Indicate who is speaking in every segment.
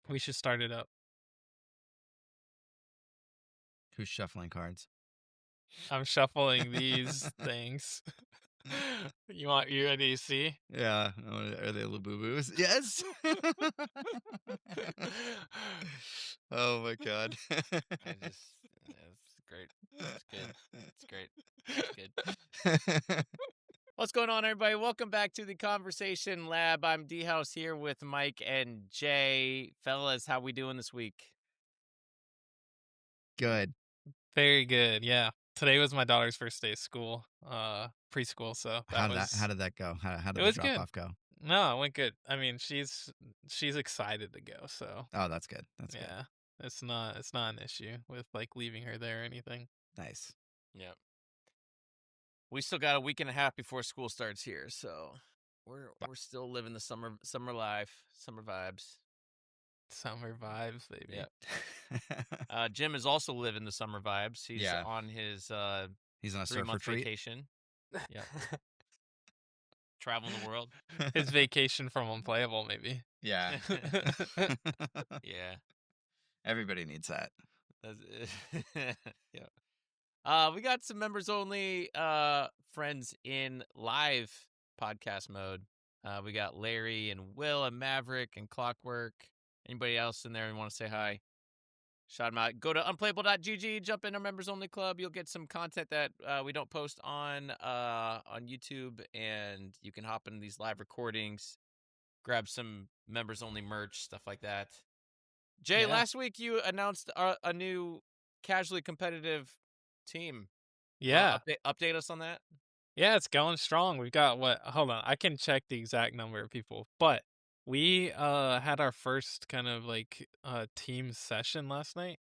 Speaker 1: We should start it up.
Speaker 2: Who's shuffling cards?
Speaker 1: I'm shuffling these things. You ready to see?
Speaker 2: Yeah. Are they little boo boos? Yes. Oh my god.
Speaker 3: I just, it's great. It's good. It's great. It's good. What's going on, everybody? Welcome back to the Conversation Lab. I'm D-House here with Mike and Jay. Fellas, how we doing this week?
Speaker 2: Good.
Speaker 1: Very good. Yeah. Today was my daughter's first day of school, preschool. So
Speaker 2: How did that go? How
Speaker 1: it
Speaker 2: did the
Speaker 1: was
Speaker 2: drop
Speaker 1: good.
Speaker 2: off go?
Speaker 1: No, it went good. I mean, she's excited to go. So
Speaker 2: Oh, that's good. That's good.
Speaker 1: yeah, it's not an issue with like leaving her there or anything.
Speaker 2: Nice.
Speaker 3: Yep. We still got a week and a half before school starts here, so we're still living the summer life, summer vibes.
Speaker 1: Summer vibes, baby.
Speaker 3: Yeah. Jim is also living the summer vibes. He's
Speaker 2: Yeah.
Speaker 3: on his
Speaker 2: He's on a surf
Speaker 3: 3-month
Speaker 2: retreat.
Speaker 3: vacation. Yep. Traveling the world.
Speaker 1: His vacation from Unplayable, maybe.
Speaker 2: Yeah.
Speaker 3: Yeah.
Speaker 2: Everybody needs that.
Speaker 3: Yeah. We got some members only friends in live podcast mode. We got Larry and Will and Maverick and Clockwork. Anybody else in there and want to say hi? Shout them out. Go to unplayable.gg, jump in our members only club. You'll get some content that we don't post on YouTube, and you can hop into these live recordings, grab some members only merch, stuff like that. Jay,
Speaker 1: Yeah.
Speaker 3: last week you announced a new casually competitive team.
Speaker 1: Yeah.
Speaker 3: Update us on that.
Speaker 1: Yeah, it's going strong. We've got hold on, I can check the exact number of people, but we had our first kind of like team session last night,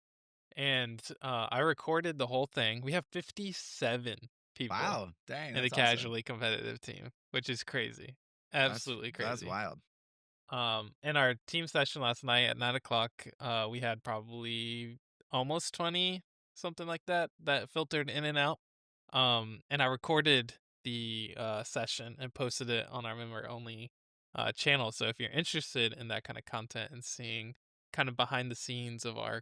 Speaker 1: and I recorded the whole thing. We have 57 people
Speaker 2: Wow. Dang,
Speaker 1: in the
Speaker 2: that's awesome.
Speaker 1: casually competitive team, which is crazy. Absolutely crazy.
Speaker 2: That's wild.
Speaker 1: In our team session last night at 9 o'clock, we had probably almost 20, something like that filtered in and out. And I recorded the session and posted it on our member only channel. So if you're interested in that kind of content and seeing kind of behind the scenes of our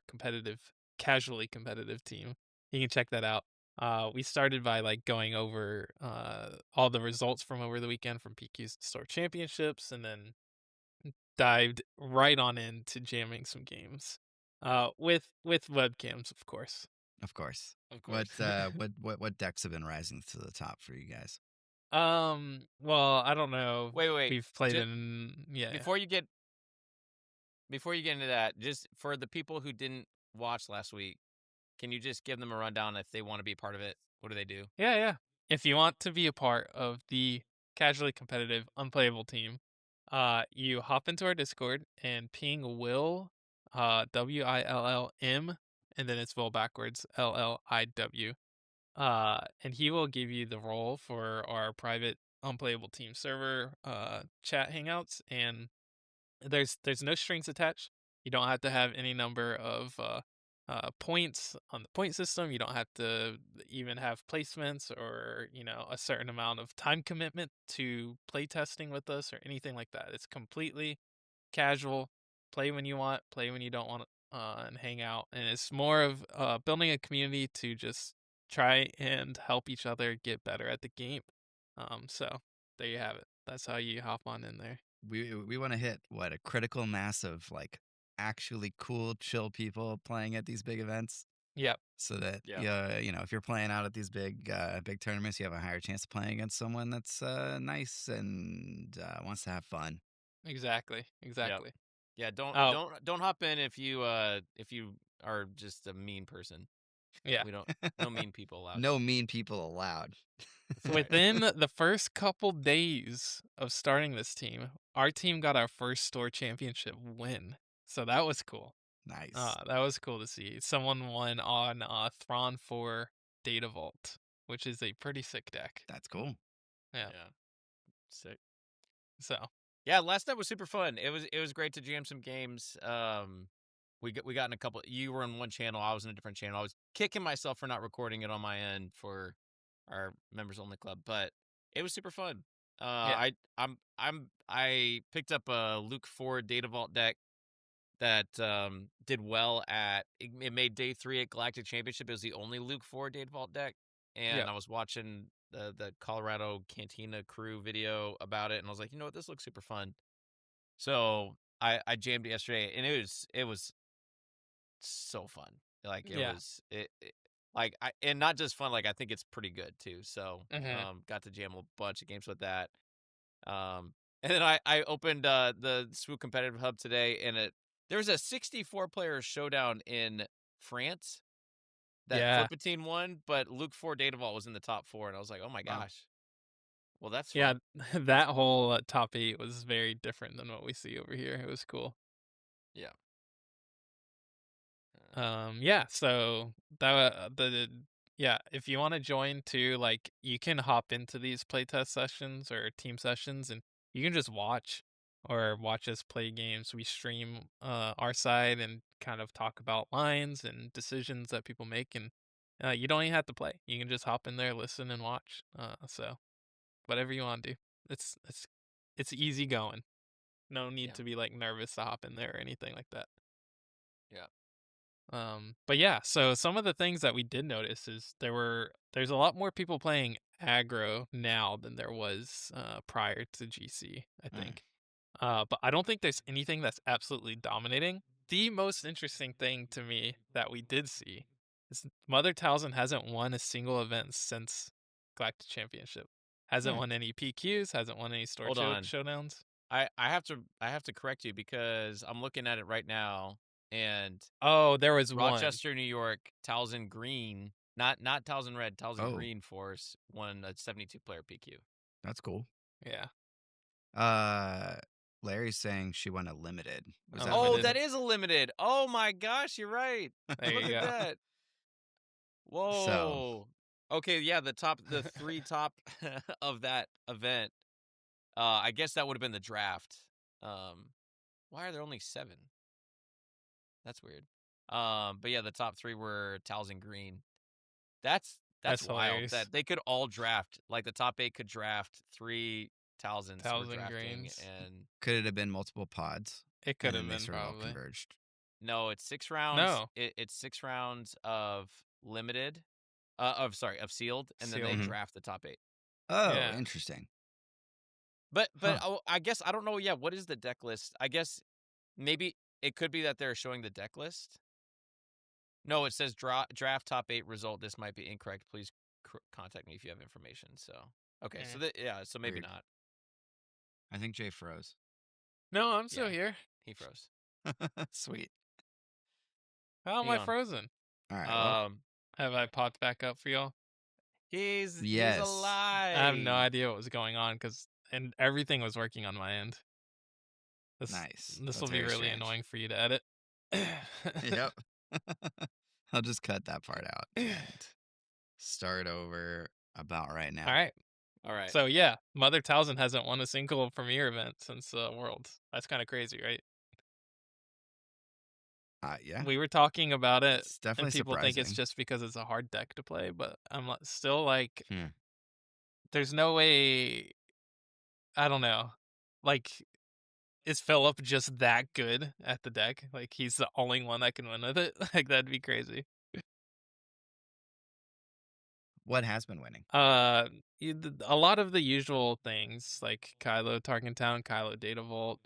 Speaker 1: casually competitive team, you can check that out. We started by like going over all the results from over the weekend from PQ's Store Championships, and then dived right on into jamming some games. With webcams, of course.
Speaker 2: Of course.
Speaker 3: Of course.
Speaker 2: What decks have been rising to the top for you guys?
Speaker 1: Well, I don't know.
Speaker 3: Wait.
Speaker 1: We've played in
Speaker 3: Before you get into that, just for the people who didn't watch last week, can you just give them a rundown if they want to be a part of it? What do they do?
Speaker 1: Yeah. If you want to be a part of the casually competitive unplayable team, you hop into our Discord and ping Will, WILLM, and then it's Will backwards, LLIW. And he will give you the role for our private unplayable team server chat hangouts, and there's no strings attached. You don't have to have any number of points on the point system. You don't have to even have placements or a certain amount of time commitment to play testing with us or anything like that. It's completely casual. Play when you want, play when you don't want, and hang out. And it's more of building a community to just try and help each other get better at the game. So there you have it. That's how you hop on in there.
Speaker 2: We want to hit a critical mass of like actually cool, chill people playing at these big events.
Speaker 1: Yep.
Speaker 2: So that if you're playing out at these big tournaments, you have a higher chance of playing against someone that's nice and wants to have fun.
Speaker 1: Exactly.
Speaker 3: Yeah, don't hop in if you are just a mean person.
Speaker 1: Yeah.
Speaker 3: We don't no mean people allowed.
Speaker 2: No mean people allowed.
Speaker 1: Within the first couple days of starting this team, our team got our first store championship win. So that was cool.
Speaker 2: Nice.
Speaker 1: That was cool to see. Someone won on Thrawn 4 Data Vault, which is a pretty sick deck.
Speaker 2: That's cool.
Speaker 1: Yeah.
Speaker 3: Sick.
Speaker 1: So
Speaker 3: yeah, last night was super fun. It was great to jam some games. We got in a couple. You were on one channel, I was in a different channel. I was kicking myself for not recording it on my end for our members only club, but it was super fun. I picked up a Luke 4 Data Vault deck did well at it made day 3 at Galactic Championship. It was the only Luke 4 Date Vault deck, and
Speaker 1: Yeah.
Speaker 3: I was watching the Colorado Cantina crew video about it, and I was like, you know what, this looks super fun. So I jammed it yesterday, and it was so fun. Like
Speaker 1: Yeah.
Speaker 3: like and not just fun. Like I think it's pretty good too. So
Speaker 1: Mhm.
Speaker 3: got to jam a bunch of games with that. And then I opened the Swoop Competitive Hub today, and there's a 64 player showdown in France that
Speaker 1: Yeah.
Speaker 3: Flippertine won, but Luke 4 Data Vault was in the top 4, and I was like, oh my
Speaker 2: Wow.
Speaker 3: gosh, well that's
Speaker 1: Yeah,
Speaker 3: fun.
Speaker 1: that whole, top 8 was very different than what we see over here. It was cool.
Speaker 3: Yeah.
Speaker 1: Yeah, so yeah, if you wanna join too, like, you can hop into these playtest sessions or team sessions, and you can just watch or watch us play games. We stream, our side and kind of talk about lines and decisions that people make, and, you don't even have to play. You can just hop in there, listen, and watch. So whatever you wanna do. It's easy going. No need
Speaker 3: Yeah.
Speaker 1: to be, like, nervous to hop in there or anything like that.
Speaker 3: Yeah.
Speaker 1: But yeah, so some of the things that we did notice is there's a lot more people playing aggro now than there was prior to GC, I
Speaker 2: Mm.
Speaker 1: think. But I don't think there's anything that's absolutely dominating. The most interesting thing to me that we did see is Mother Talzin hasn't won a single event since Galactic Championship. Hasn't
Speaker 2: Hmm.
Speaker 1: won any PQs, hasn't won any store
Speaker 3: Hold on.
Speaker 1: showdowns.
Speaker 3: I have to correct you because I'm looking at it right now, and
Speaker 1: Oh, there was one.
Speaker 3: Rochester, New York, Towson Green, not Towson Red, Towson
Speaker 2: Oh,
Speaker 3: Green Force won a 72 player PQ.
Speaker 2: that's cool.
Speaker 1: Yeah,
Speaker 2: Uh, Larry's saying she won a limited. Was that
Speaker 3: Oh,
Speaker 1: unlimited.
Speaker 3: that
Speaker 2: limited?
Speaker 3: is a limited. Oh my gosh, you're right.
Speaker 1: There
Speaker 3: Look
Speaker 1: you
Speaker 3: at
Speaker 1: go.
Speaker 3: that.
Speaker 2: So,
Speaker 3: Whoa. Okay, yeah, the 3 top of that event. I guess that would have been the draft. Um, why are there only 7? That's weird. But yeah, the top 3 were Towson Green. That's
Speaker 1: That's
Speaker 3: wild
Speaker 1: hilarious.
Speaker 3: that they could all draft. Like the top 8 could draft 3 Towsons were
Speaker 1: Thousand
Speaker 3: drafting,
Speaker 1: grains.
Speaker 3: and
Speaker 2: could it have been multiple pods?
Speaker 1: It
Speaker 2: And
Speaker 1: could
Speaker 2: then
Speaker 1: have
Speaker 2: they
Speaker 1: been
Speaker 2: sort of all
Speaker 1: probably.
Speaker 2: converged.
Speaker 3: no, it's 6 rounds.
Speaker 1: No,
Speaker 3: It's 6 rounds of limited, of sealed, and then they
Speaker 1: sealed.
Speaker 2: Hmm.
Speaker 3: draft the top 8.
Speaker 2: Oh,
Speaker 1: Yeah.
Speaker 2: interesting.
Speaker 3: But
Speaker 2: Huh.
Speaker 3: I guess I don't know. Yeah, what is the deck list? I guess maybe it could be that they're showing the deck list. No, it says draft top 8 result. This might be incorrect. Please contact me if you have information. So okay, so
Speaker 1: Mm.
Speaker 3: yeah, so maybe
Speaker 2: Weird.
Speaker 3: not.
Speaker 2: I think Jay froze.
Speaker 1: No, I'm still
Speaker 3: Yeah,
Speaker 1: here.
Speaker 3: he froze.
Speaker 2: Sweet.
Speaker 1: How am
Speaker 3: Hang
Speaker 1: I
Speaker 3: on.
Speaker 1: frozen?
Speaker 2: All right. Well,
Speaker 3: Um,
Speaker 1: Have I popped back up for y'all?
Speaker 3: he's
Speaker 2: yes.
Speaker 1: I have no
Speaker 3: alive.
Speaker 1: idea what was going on and everything was working on my end. This
Speaker 2: Nice.
Speaker 1: this will
Speaker 2: That's
Speaker 1: be
Speaker 2: very
Speaker 1: really
Speaker 2: strange.
Speaker 1: annoying for you to edit.
Speaker 2: Yep. I'll just cut that part out and start over about right
Speaker 1: All
Speaker 2: now.
Speaker 1: right.
Speaker 3: All right.
Speaker 1: So yeah, Mother Talzin hasn't won a single Premier event since Worlds. That's kind of crazy, right?
Speaker 2: Yeah,
Speaker 1: We were talking about it,
Speaker 2: it's
Speaker 1: and
Speaker 2: definitely
Speaker 1: people think it's
Speaker 2: surprising.
Speaker 1: just because it's a hard deck to play, but still like,
Speaker 2: Hmm.
Speaker 1: there's no way. I don't know. Like, is Philip just that good at the deck? Like, he's the only one that can win with it? Like, that'd be crazy.
Speaker 2: What has been winning?
Speaker 1: A lot of the usual things like Kylo Tarkentown, Kylo Data Vault.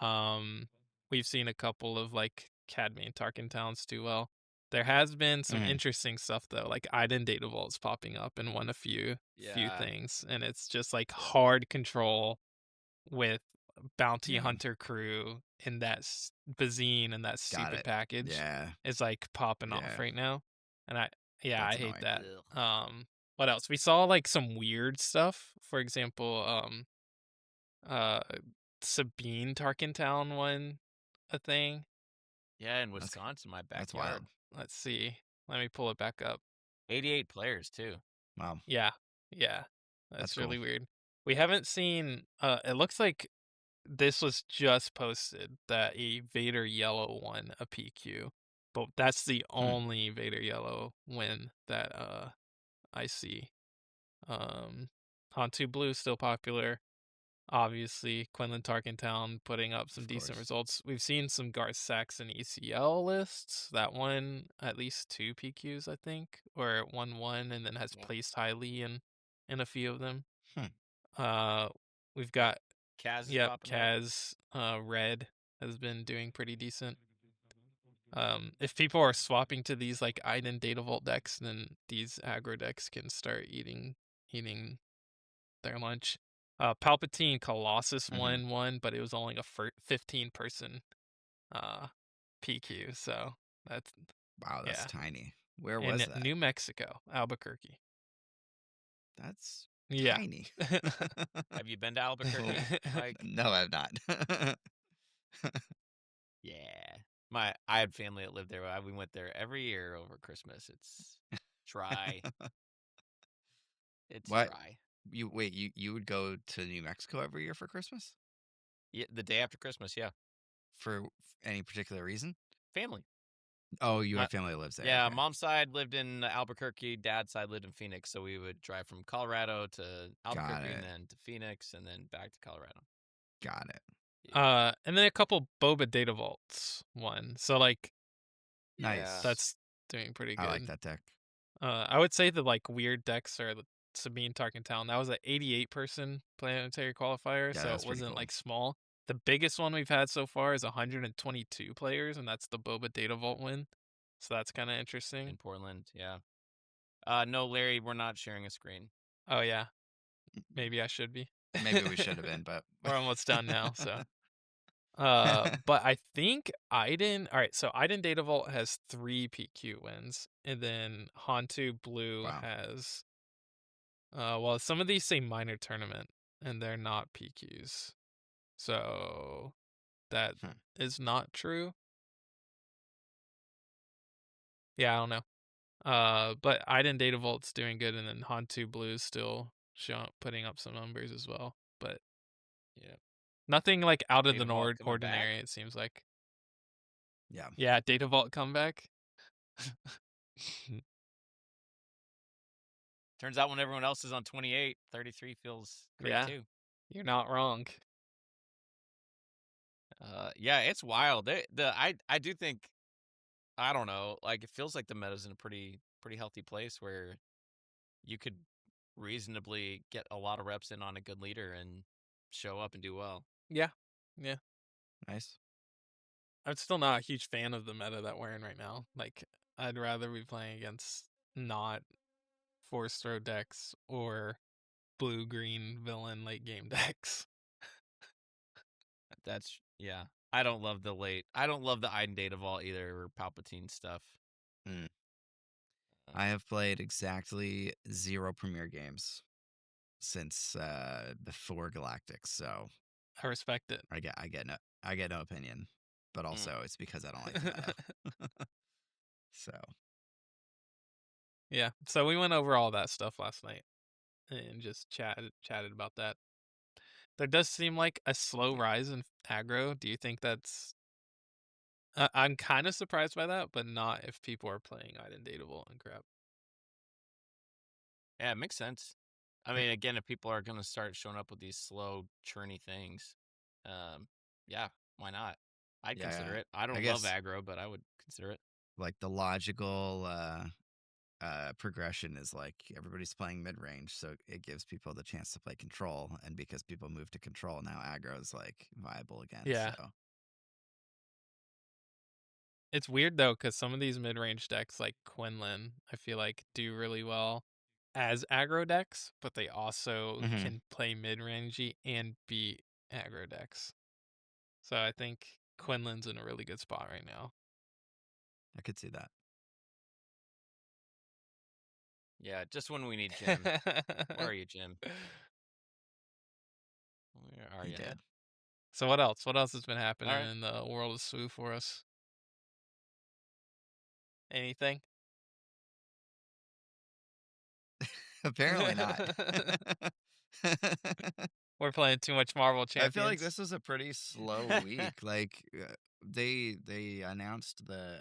Speaker 1: Um, we've seen a couple of like Cadmian Tarkentowns do well. There has been some
Speaker 2: Mhm.
Speaker 1: interesting stuff though, like Iden Data Vault's popping up and won a few
Speaker 3: Yeah.
Speaker 1: things, and it's just like hard control with bounty
Speaker 2: Yeah.
Speaker 1: hunter crew in that Bazine and that
Speaker 2: Got
Speaker 1: stupid
Speaker 2: it.
Speaker 1: package
Speaker 2: Yeah.
Speaker 1: is like popping off
Speaker 2: Yeah.
Speaker 1: right now. And I
Speaker 2: That's
Speaker 1: hate
Speaker 2: annoying.
Speaker 1: that.
Speaker 3: Ugh.
Speaker 1: What else? We saw like some weird stuff. For example, uh Sabine Tarkentown won a thing.
Speaker 3: Yeah, in
Speaker 2: That's
Speaker 3: Wisconsin, my
Speaker 2: that's
Speaker 3: backyard.
Speaker 2: wild.
Speaker 1: Let's see. Let me pull it back up.
Speaker 3: 88 players too.
Speaker 2: Wow.
Speaker 1: Yeah. Yeah.
Speaker 2: That's
Speaker 1: That's
Speaker 2: cool.
Speaker 1: really weird. We haven't seen it looks like this was just posted that a Vader Yellow won a PQ, but that's the
Speaker 2: Hmm.
Speaker 1: only Vader Yellow win that I see. Hantu Blue still popular. Obviously, Quinlan Tarkentown putting up some
Speaker 2: Of
Speaker 1: decent
Speaker 2: course.
Speaker 1: results. We've seen some Garth Saxon ECL lists. That one, at least 2 PQs, I think, or it won 1 and then has
Speaker 3: Yeah.
Speaker 1: placed highly in a few of them.
Speaker 2: Hmm.
Speaker 1: Uh, we've got,
Speaker 3: Kaz is
Speaker 1: yep,
Speaker 3: popping up.
Speaker 1: Kaz, Red has been doing pretty decent. If people are swapping to these like Iden Data Vault decks, then these aggro decks can start eating their lunch. Palpatine Colossus
Speaker 2: Mhm.
Speaker 1: won one, but it was only a 15-person PQ, so that's
Speaker 2: Wow, that's
Speaker 1: yeah.
Speaker 2: tiny. Where was
Speaker 1: In
Speaker 2: that?
Speaker 1: New Mexico, Albuquerque.
Speaker 2: That's
Speaker 1: Yeah.
Speaker 2: tiny.
Speaker 3: Have you been to Albuquerque, Mike?
Speaker 2: No, I've not.
Speaker 3: Yeah. I had family that lived there. We went there every year over Christmas. It's dry. It's
Speaker 2: What?
Speaker 3: dry.
Speaker 2: You would go to New Mexico every year for Christmas?
Speaker 3: Yeah, the day after Christmas, yeah.
Speaker 2: For any particular reason?
Speaker 3: Family.
Speaker 2: Oh, you
Speaker 3: My
Speaker 2: have family that lives there.
Speaker 3: Yeah,
Speaker 2: Okay.
Speaker 3: mom's side lived in Albuquerque, dad's side lived in Phoenix, so we would drive from Colorado to
Speaker 2: Got
Speaker 3: Albuquerque and
Speaker 2: it.
Speaker 3: then to Phoenix and then back to Colorado.
Speaker 2: Got it.
Speaker 3: Yeah.
Speaker 1: And then a couple Boba Data Vaults won. So like
Speaker 3: Yeah.
Speaker 2: Nice.
Speaker 1: that's doing pretty
Speaker 2: I like
Speaker 1: good.
Speaker 2: that deck.
Speaker 1: I would say the like weird decks are the Sabine Tarkentown. That was an 88-person planetary qualifier,
Speaker 2: Yeah,
Speaker 1: so it
Speaker 2: that's pretty
Speaker 1: wasn't
Speaker 2: cool.
Speaker 1: like small. The biggest one we've had so far is 122 players, and that's the Boba Data Vault win. So that's kind of interesting.
Speaker 3: In Portland, yeah. No, Larry, we're not sharing a screen.
Speaker 1: Oh yeah, maybe I should be.
Speaker 2: Maybe we should have been, but
Speaker 1: We're almost done now, so. But I think Iden. All right, so Iden Data Vault has 3 PQ wins, and then Hantu Blue
Speaker 2: wow.
Speaker 1: has. Well, some of these say minor tournament, and they're not PQs, so that
Speaker 2: Hmm.
Speaker 1: is not true. Yeah, I don't know. But Iden Data Vault's doing good, and then Hantu Blue's still putting up some numbers as well, but
Speaker 3: Yeah.
Speaker 1: nothing like out of
Speaker 3: Data
Speaker 1: the
Speaker 3: Vault coming back.
Speaker 1: ordinary. It seems like.
Speaker 2: Yeah.
Speaker 1: Yeah, Data Vault comeback.
Speaker 3: Turns out when everyone else is on 28, 33 feels great
Speaker 1: Yeah,
Speaker 3: too.
Speaker 1: you're not wrong.
Speaker 3: Yeah, it's wild. I do think, I don't know, like it feels like the meta's in a pretty healthy place where you could reasonably get a lot of reps in on a good leader and show up and do well.
Speaker 1: Yeah, yeah.
Speaker 2: Nice.
Speaker 1: I'm still not a huge fan of the meta that we're in right now. Like, I'd rather be playing against not force throw decks or blue green villain late game decks.
Speaker 3: That's yeah. I don't love the Iden Data Vault either or Palpatine stuff.
Speaker 2: Mm. I have played exactly 0 Premier games since before Galactic, so
Speaker 1: I respect it.
Speaker 2: I get no opinion, but
Speaker 3: Mm.
Speaker 2: also it's because I don't like the meta. So
Speaker 1: Yeah. So we went over all that stuff last night and just chatted about that. There does seem like a slow rise in aggro. Do you think that's I'm kind of surprised by that, but not if people are playing Iden Data Vault and crap.
Speaker 3: Yeah, it makes sense. I mean, again, if people are going to start showing up with these slow, churny things, yeah, why not? I'd consider
Speaker 2: yeah,
Speaker 3: it. I
Speaker 2: I
Speaker 3: don't love
Speaker 2: guess
Speaker 3: aggro, but I would consider it.
Speaker 2: like the logical progression is like everybody's playing mid range, so it gives people the chance to play control, and because people move to control now, aggro is like viable again. So
Speaker 1: Yeah. It's weird though, because some of these mid-range decks, like Quinlan, I feel like do really well as aggro decks, but they also
Speaker 2: hmm
Speaker 1: can play mid-rangey and beat aggro decks. So I think Quinlan's in a really good spot right now.
Speaker 2: I could see that.
Speaker 3: Yeah, just when we need Jim. Where are you, Jim? Where are
Speaker 2: He
Speaker 3: you?
Speaker 2: did.
Speaker 1: So what else? What else has been
Speaker 3: All
Speaker 1: happening
Speaker 3: right.
Speaker 1: in the world of SWU for us? Anything?
Speaker 2: Apparently not.
Speaker 1: We're playing too much Marvel
Speaker 2: I feel like
Speaker 1: Champions.
Speaker 2: this was a pretty slow week. Like they announced the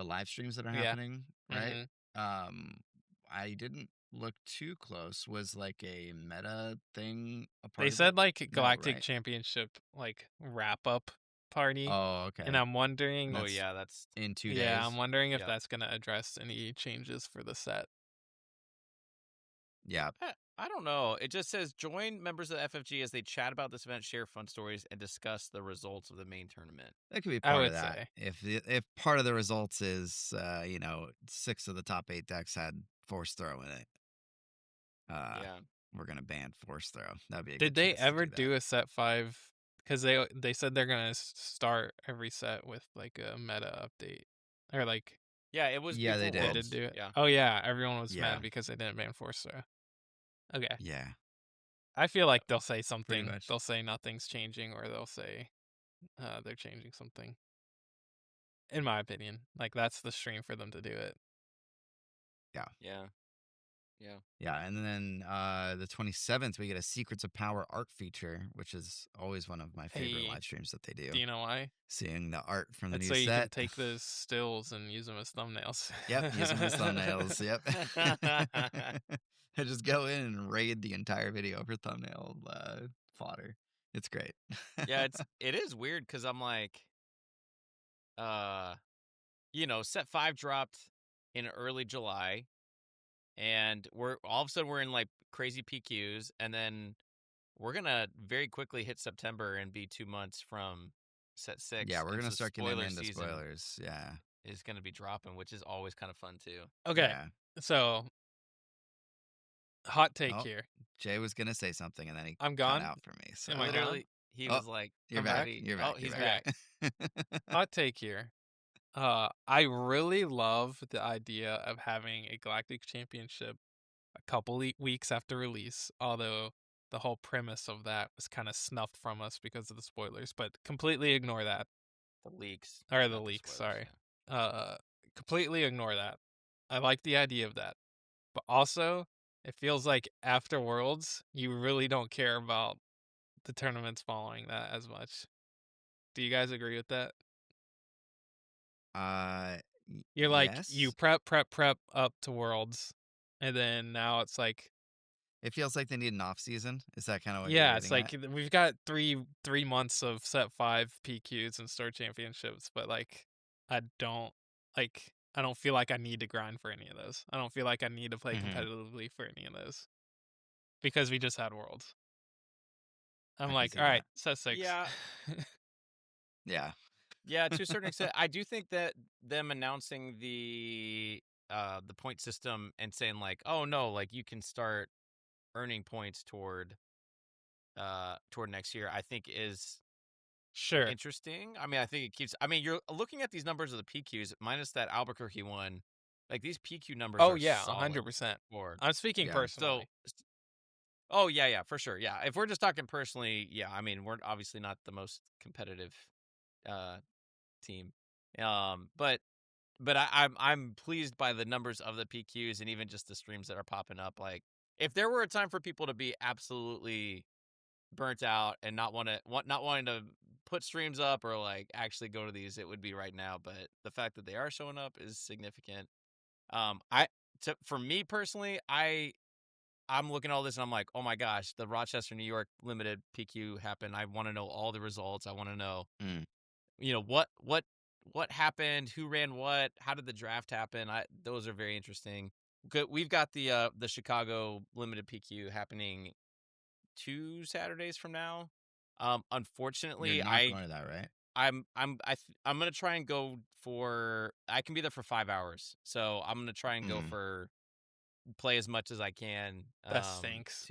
Speaker 2: live streams that are
Speaker 1: Yeah.
Speaker 2: happening, right?
Speaker 1: Mhm.
Speaker 2: I didn't look too close. Was like a meta thing a
Speaker 1: They
Speaker 2: part of it?
Speaker 1: said like
Speaker 2: No,
Speaker 1: Galactic
Speaker 2: right?
Speaker 1: Championship like wrap up party,
Speaker 2: Oh,
Speaker 1: and
Speaker 2: okay.
Speaker 1: I'm
Speaker 2: And
Speaker 1: wondering,
Speaker 3: Oh
Speaker 2: that's
Speaker 3: yeah, that's
Speaker 2: in 2
Speaker 1: yeah, I'm
Speaker 2: days.
Speaker 1: wondering if
Speaker 3: yeah.
Speaker 1: that's gonna address any changes for the set.
Speaker 2: Yeah,
Speaker 3: I don't know. It just says join members of the FFG as they chat about this event, share fun stories, and discuss the results of the main tournament.
Speaker 2: that could be
Speaker 1: I
Speaker 2: part of
Speaker 1: would
Speaker 2: that.
Speaker 1: say.
Speaker 2: If part of the results is 6 of the top 8 decks had force throw in it, uh,
Speaker 3: Yeah.
Speaker 2: we're gonna ban force throw. That'd be a good
Speaker 1: Did they
Speaker 2: chance to
Speaker 1: ever
Speaker 2: do that.
Speaker 1: do a set 5? Because they said they're gonna start every set with like a meta update, or like
Speaker 3: Yeah, it was
Speaker 2: Yeah, they
Speaker 3: before
Speaker 1: they
Speaker 2: did.
Speaker 1: did
Speaker 3: Worlds.
Speaker 1: do it.
Speaker 3: Yeah.
Speaker 1: Oh yeah, everyone was
Speaker 2: Yeah,
Speaker 1: mad because they didn't ban Force Throw. Okay,
Speaker 2: yeah,
Speaker 1: I feel
Speaker 3: Yep.
Speaker 1: like they'll say
Speaker 2: pretty
Speaker 1: something.
Speaker 2: much.
Speaker 1: They'll say nothing's changing, or they'll say they're changing something. In my opinion, like that's the stream for them to do it.
Speaker 2: Yeah.
Speaker 3: Yeah. Yeah.
Speaker 2: Yeah, and then the 27th we get a Secrets of Power art feature, which is always one of my favorite
Speaker 1: Hey,
Speaker 2: live streams that they
Speaker 1: do
Speaker 2: do.
Speaker 1: you know why?
Speaker 2: Seeing the art from the
Speaker 1: That's
Speaker 2: new
Speaker 1: so you can
Speaker 2: set.
Speaker 1: take those stills and use them as thumbnails.
Speaker 2: Yep, use them as thumbnails. Yep. I just go in and raid the entire video for thumbnail fodder. It's great.
Speaker 3: Yeah, it is weird because I'm like, uh, set 5 dropped in early July, and we're all of a sudden we're in like crazy PQs, and then we're gonna very quickly hit September and be 2 months from set
Speaker 2: Yeah,
Speaker 3: 6,
Speaker 2: we're
Speaker 3: and
Speaker 2: gonna
Speaker 3: so
Speaker 2: start getting
Speaker 3: spoiler
Speaker 2: into
Speaker 3: season
Speaker 2: spoilers. Yeah,
Speaker 3: is gonna be dropping, which is always kind of fun too.
Speaker 1: Okay,
Speaker 2: yeah.
Speaker 1: so hot take
Speaker 2: Oh,
Speaker 1: here.
Speaker 2: Jay was gonna say something and then he
Speaker 1: I'm
Speaker 2: cut
Speaker 1: gone.
Speaker 2: out for me. So,
Speaker 1: Am I gone?
Speaker 3: Literally, he
Speaker 2: oh,
Speaker 3: was like,
Speaker 2: you're
Speaker 1: I'm
Speaker 2: back.
Speaker 1: back.
Speaker 3: somebody.
Speaker 2: You're
Speaker 3: Oh,
Speaker 2: back. You're
Speaker 3: he's
Speaker 1: Okay.
Speaker 3: back.
Speaker 2: back.
Speaker 1: Hot take here. I really love the idea of having a Galactic Championship a couple weeks after release, although the whole premise of that was kind of snuffed from us because of the spoilers, but completely ignore that.
Speaker 3: The leaks,
Speaker 1: Or the
Speaker 3: not the
Speaker 1: leaks,
Speaker 3: spoilers.
Speaker 1: sorry.
Speaker 3: Yeah.
Speaker 1: Completely ignore that. I like the idea of that. But also, it feels like after Worlds, you really don't care about the tournaments following that as much. Do you guys agree with that?
Speaker 2: uh,
Speaker 1: You're like, you
Speaker 2: yes.
Speaker 1: prep up to Worlds, and then now it's like,
Speaker 2: It feels like they need an off season. Is that kind of what you're
Speaker 1: yeah, it's
Speaker 2: getting
Speaker 1: like
Speaker 2: at?
Speaker 1: we've got three months of set 5 PQs and store championships, but like I don't I don't feel like I need to grind for any of those. I don't feel like I need to play
Speaker 2: Hmm.
Speaker 1: competitively for any of those because we just had Worlds. I'm
Speaker 2: I can
Speaker 1: like,
Speaker 2: see
Speaker 1: all right,
Speaker 2: that.
Speaker 1: set 6.
Speaker 3: Yeah,
Speaker 2: Yeah.
Speaker 3: yeah. To a certain extent, I do think that them announcing the point system and saying like, oh no, like you can start earning points toward next year, I think is
Speaker 1: Sure.
Speaker 3: interesting. I mean, I think it keeps. I mean, you're looking at these numbers of the PQs minus that Albuquerque one. Like these PQ numbers
Speaker 1: Oh
Speaker 3: are
Speaker 1: yeah,
Speaker 3: solid
Speaker 1: 100%.
Speaker 3: for.
Speaker 1: I'm speaking
Speaker 2: Yeah.
Speaker 3: So,
Speaker 1: personally.
Speaker 3: oh yeah, yeah, for sure. Yeah, if we're just talking personally, yeah. I mean, we're obviously not the most competitive uh team, but I'm pleased by the numbers of the PQs and even just the streams that are popping up. Like, if there were a time for people to be absolutely burnt out and not wanting to put streams up or like actually go to these, it would be right now. But the fact that they are showing up is significant. I for me personally, I'm looking at all this and I'm like, oh my gosh, the Rochester, New York limited PQ happened. I want to know all the results. I want to know,
Speaker 2: Mm.
Speaker 3: what happened, who ran what, how did the draft happen. Those are very interesting. We've got the Chicago limited PQ happening 2 Saturdays from now.
Speaker 2: You're
Speaker 3: Unfortunately,
Speaker 2: not going to that, right?
Speaker 3: I'm gonna try and go for. I can be there for 5 hours, so I'm gonna try and go
Speaker 2: Mm.
Speaker 3: for play as much as I can.
Speaker 1: That stinks.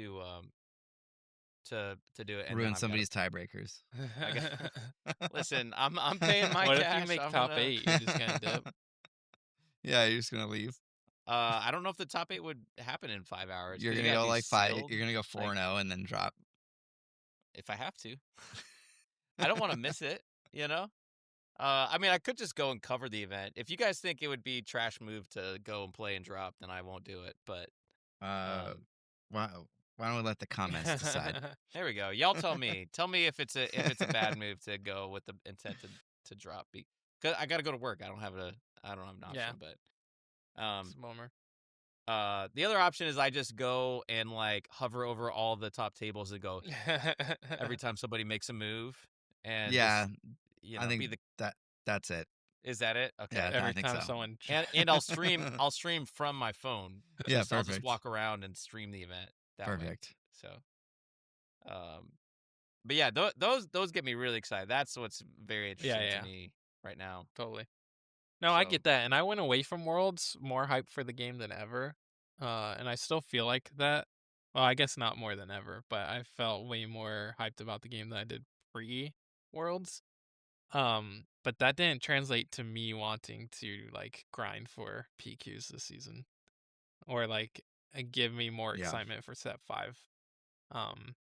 Speaker 3: To do it, and then
Speaker 2: Ruin
Speaker 3: I've got to.
Speaker 2: somebody's tiebreakers.
Speaker 3: I got. Listen, I'm paying my
Speaker 1: What if you
Speaker 3: cash.
Speaker 1: make
Speaker 3: I'm
Speaker 1: top
Speaker 3: gonna.
Speaker 1: 8? You're just gonna dip.
Speaker 2: Yeah, you're just gonna leave.
Speaker 3: I don't know if the top 8 would happen in 5 hours
Speaker 2: You're
Speaker 3: because you
Speaker 2: gonna
Speaker 3: gotta
Speaker 2: go
Speaker 3: be
Speaker 2: like 5.
Speaker 3: sealed.
Speaker 2: You're gonna go
Speaker 3: Like
Speaker 2: 4-0 and then drop.
Speaker 3: if I have to, I don't want to miss it. You know. I mean, I could just go and cover the event. If you guys think it would be trash move to go and play and drop, then I won't do it. But
Speaker 2: Uh,
Speaker 3: um,
Speaker 2: why? Why don't we let the comments decide?
Speaker 3: there we go. Y'all tell me. Tell me if it's a bad move to go with the intent to drop. Because I got to go to work. I don't have an
Speaker 1: Yeah,
Speaker 3: option. But
Speaker 1: it's a bummer.
Speaker 3: The other option is I just go and like hover over all the top tables and go every time somebody makes a move, and
Speaker 2: Yeah,
Speaker 3: just
Speaker 2: I
Speaker 3: be
Speaker 2: think
Speaker 3: the.
Speaker 2: that's it.
Speaker 3: Is that it?
Speaker 2: Yeah,
Speaker 3: Okay.
Speaker 2: I
Speaker 1: Every
Speaker 2: think
Speaker 1: time
Speaker 2: so.
Speaker 1: someone
Speaker 3: And I'll stream from my phone.
Speaker 2: Yeah,
Speaker 3: I'll just
Speaker 2: perfect.
Speaker 3: walk around and stream the event that way.
Speaker 2: Perfect.
Speaker 3: So, um, but yeah, those get me really excited. That's what's very
Speaker 1: Yeah,
Speaker 3: interesting to
Speaker 1: yeah,
Speaker 3: me right now.
Speaker 1: totally. No, I
Speaker 3: So
Speaker 1: get that, and I went away from Worlds more hyped for the game than ever, and I still feel like that. Well, I guess not more than ever, but I felt way more hyped about the game than I did pre-Worlds. But that didn't translate to me wanting to like grind for PQs this season or like give me more
Speaker 2: Yeah,
Speaker 1: excitement for Set 5. Um,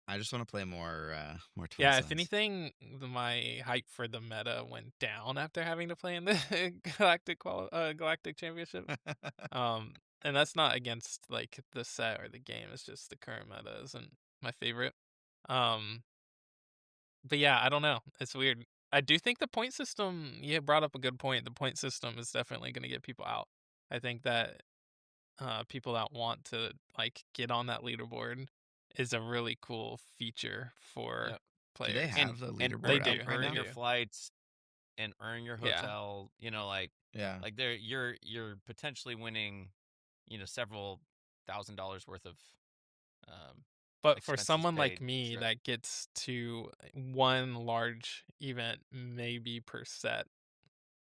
Speaker 2: I just want to play more Twin
Speaker 1: yeah, if
Speaker 2: Suns.
Speaker 1: anything, my hype for the meta went down after having to play in the Galactic Championship. And that's not against like the set or the game. It's just the current meta isn't my favorite. Um, but yeah, I don't know. It's weird. I do think the point system. You brought up a good point. The point system is definitely going to get people out. I think that people that want to like get on that leaderboard is a really cool feature for
Speaker 3: yeah,
Speaker 2: Do they
Speaker 1: players.
Speaker 3: and
Speaker 2: have the
Speaker 3: and
Speaker 1: They
Speaker 2: leaderboard up
Speaker 1: do.
Speaker 2: right
Speaker 3: earn
Speaker 1: They
Speaker 2: now?
Speaker 3: your
Speaker 1: do.
Speaker 3: flights and earn your
Speaker 1: Yeah.
Speaker 3: hotel.
Speaker 2: Yeah.
Speaker 3: Like there you're potentially winning, several $1,000s worth of um
Speaker 1: But for
Speaker 3: expenses
Speaker 1: someone like
Speaker 3: paid.
Speaker 1: me
Speaker 3: Sure.
Speaker 1: that gets to one large event maybe per set,